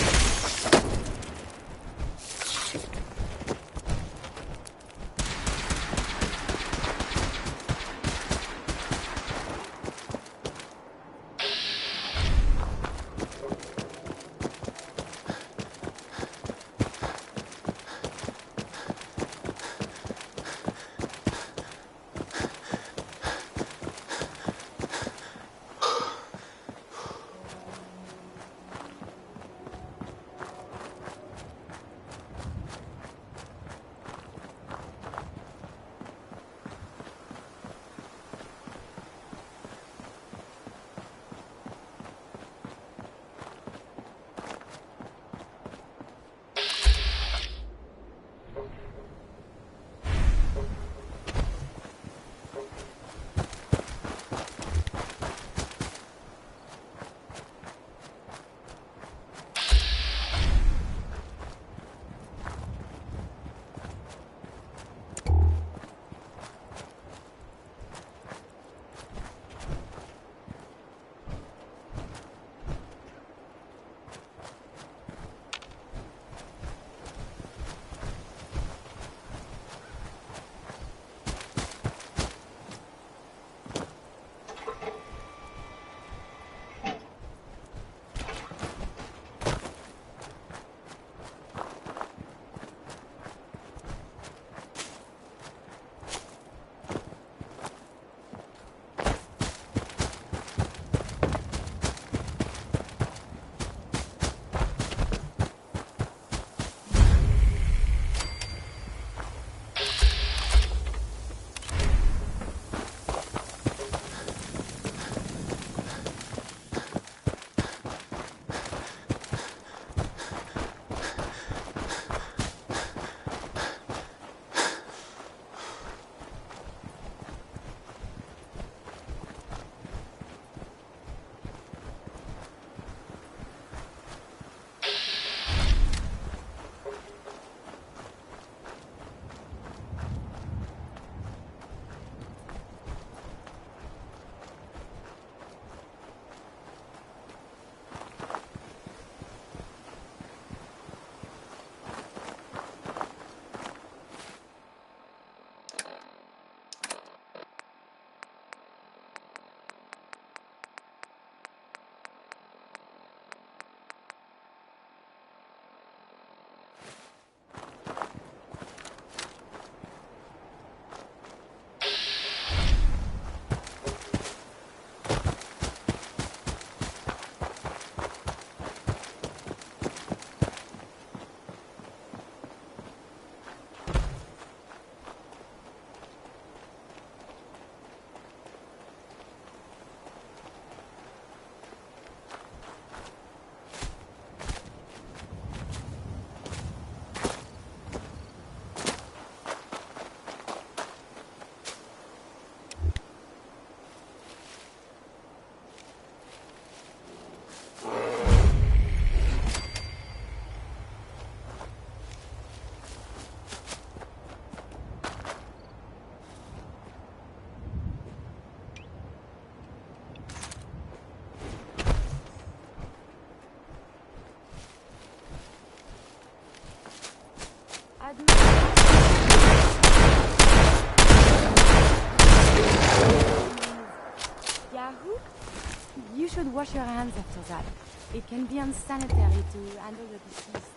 wash your hands after that. It can be unsanitary to handle the deceased.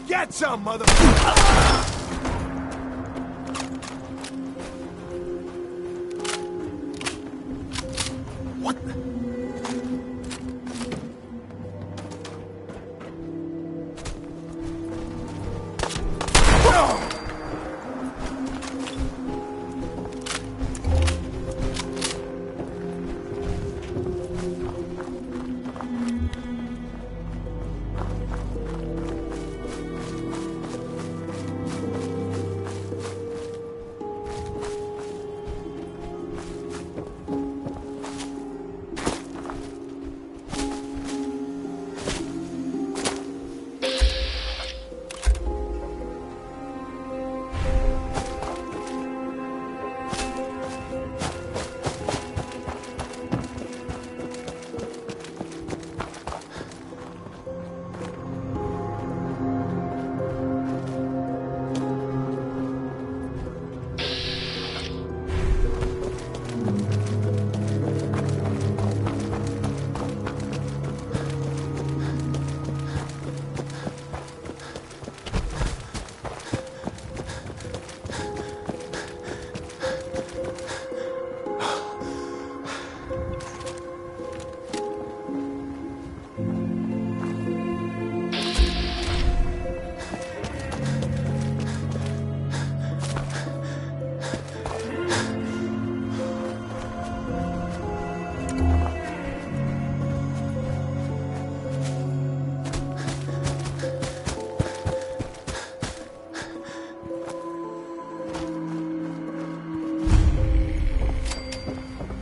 Get some, mother...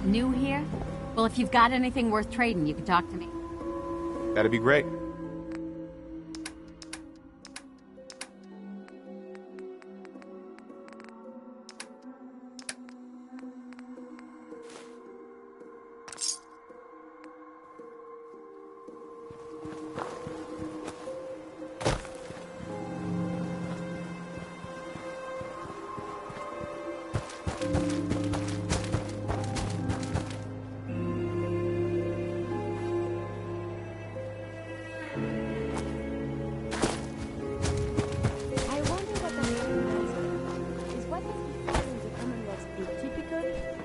New here? Well, if you've got anything worth trading, you can talk to me. That'd be great.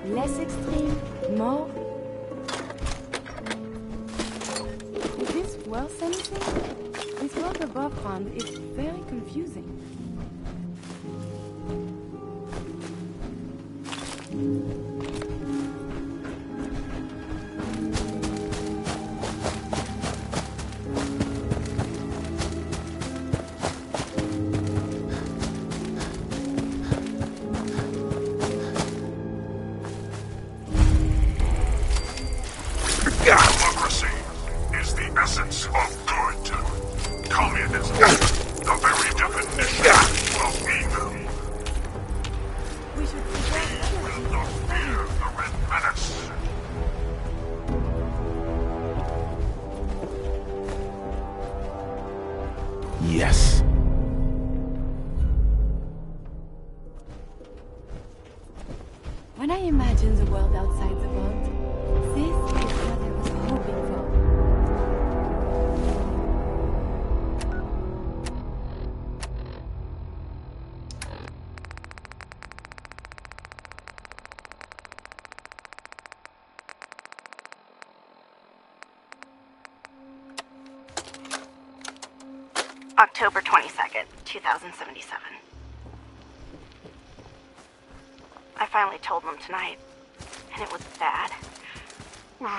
Less extreme, more? Is this worth anything? This world above ground is very confusing. Democracy is the essence of good. Communism, the very definition of evil. We will not fear the Red Menace. Yes. When I imagine the world outside the vault, this is what I was hoping for. October 22nd, 2077. I finally told them tonight, and it was bad.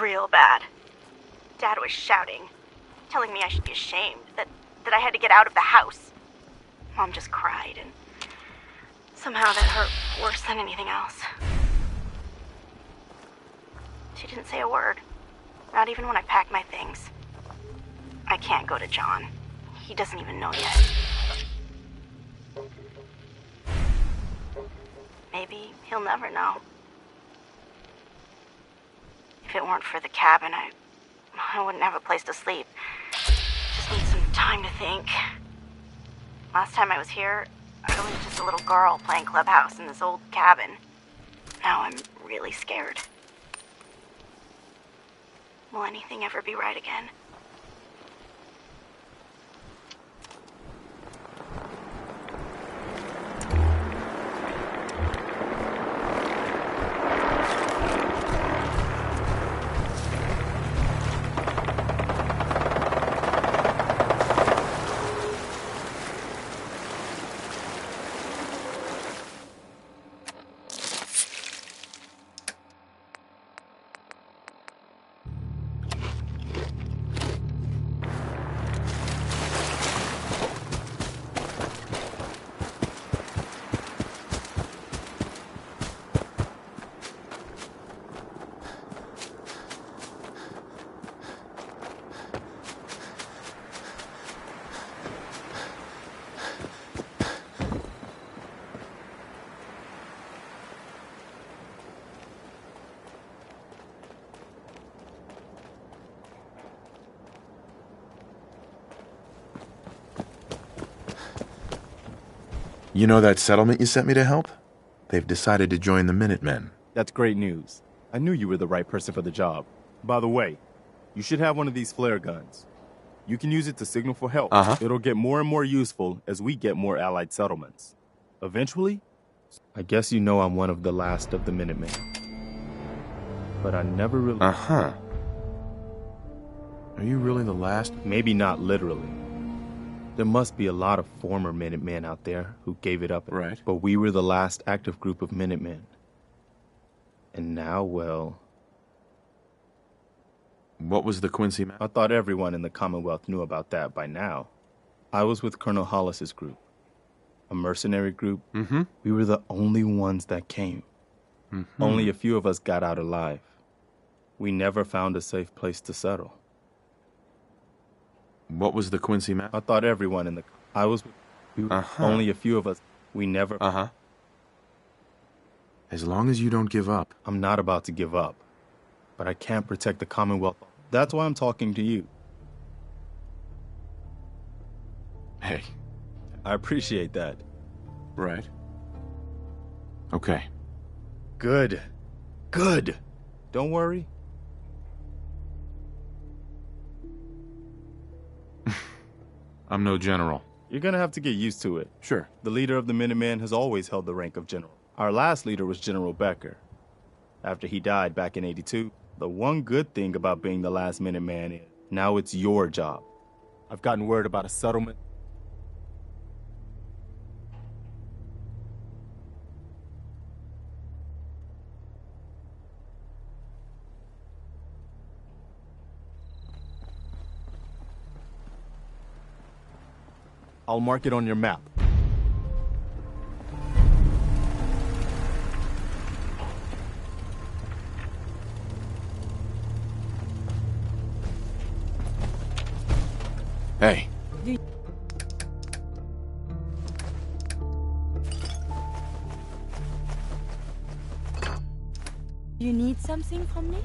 Real bad. Dad was shouting, telling me I should be ashamed, that I had to get out of the house. Mom just cried, and somehow that hurt worse than anything else. She didn't say a word, not even when I packed my things. I can't go to John. He doesn't even know yet. Maybe he'll never know. If it weren't for the cabin, I wouldn't have a place to sleep. Just need some time to think. Last time I was here, I was just a little girl playing clubhouse in this old cabin. Now I'm really scared. Will anything ever be right again? You know that settlement you sent me to help? They've decided to join the Minutemen. That's great news. I knew you were the right person for the job. By the way, you should have one of these flare guns. You can use it to signal for help. It'll get more and more useful as we get more allied settlements. Eventually, I guess you know I'm one of the last of the Minutemen. But I never really... Are you really the last? Maybe not literally. There must be a lot of former Minutemen out there who gave it up. Right. But we were the last active group of Minutemen. And now, well... What was the Quincy map? I thought everyone in the Commonwealth knew about that by now. I was with Colonel Hollis's group. A mercenary group. We were the only ones that came. Only a few of us got out alive. We never found a safe place to settle. What was the Quincy map? I thought everyone in the... I was with you. Only a few of us. We never... As long as you don't give up. I'm not about to give up. But I can't protect the Commonwealth. That's why I'm talking to you. Hey. I appreciate that. Right. Okay. Good. Good. Don't worry. I'm no general. You're gonna have to get used to it. Sure. The leader of the Minutemen has always held the rank of general. Our last leader was General Becker. After he died back in '82, the one good thing about being the last Minuteman is now it's your job. I've gotten word about a settlement. I'll mark it on your map. Hey. You need something from me?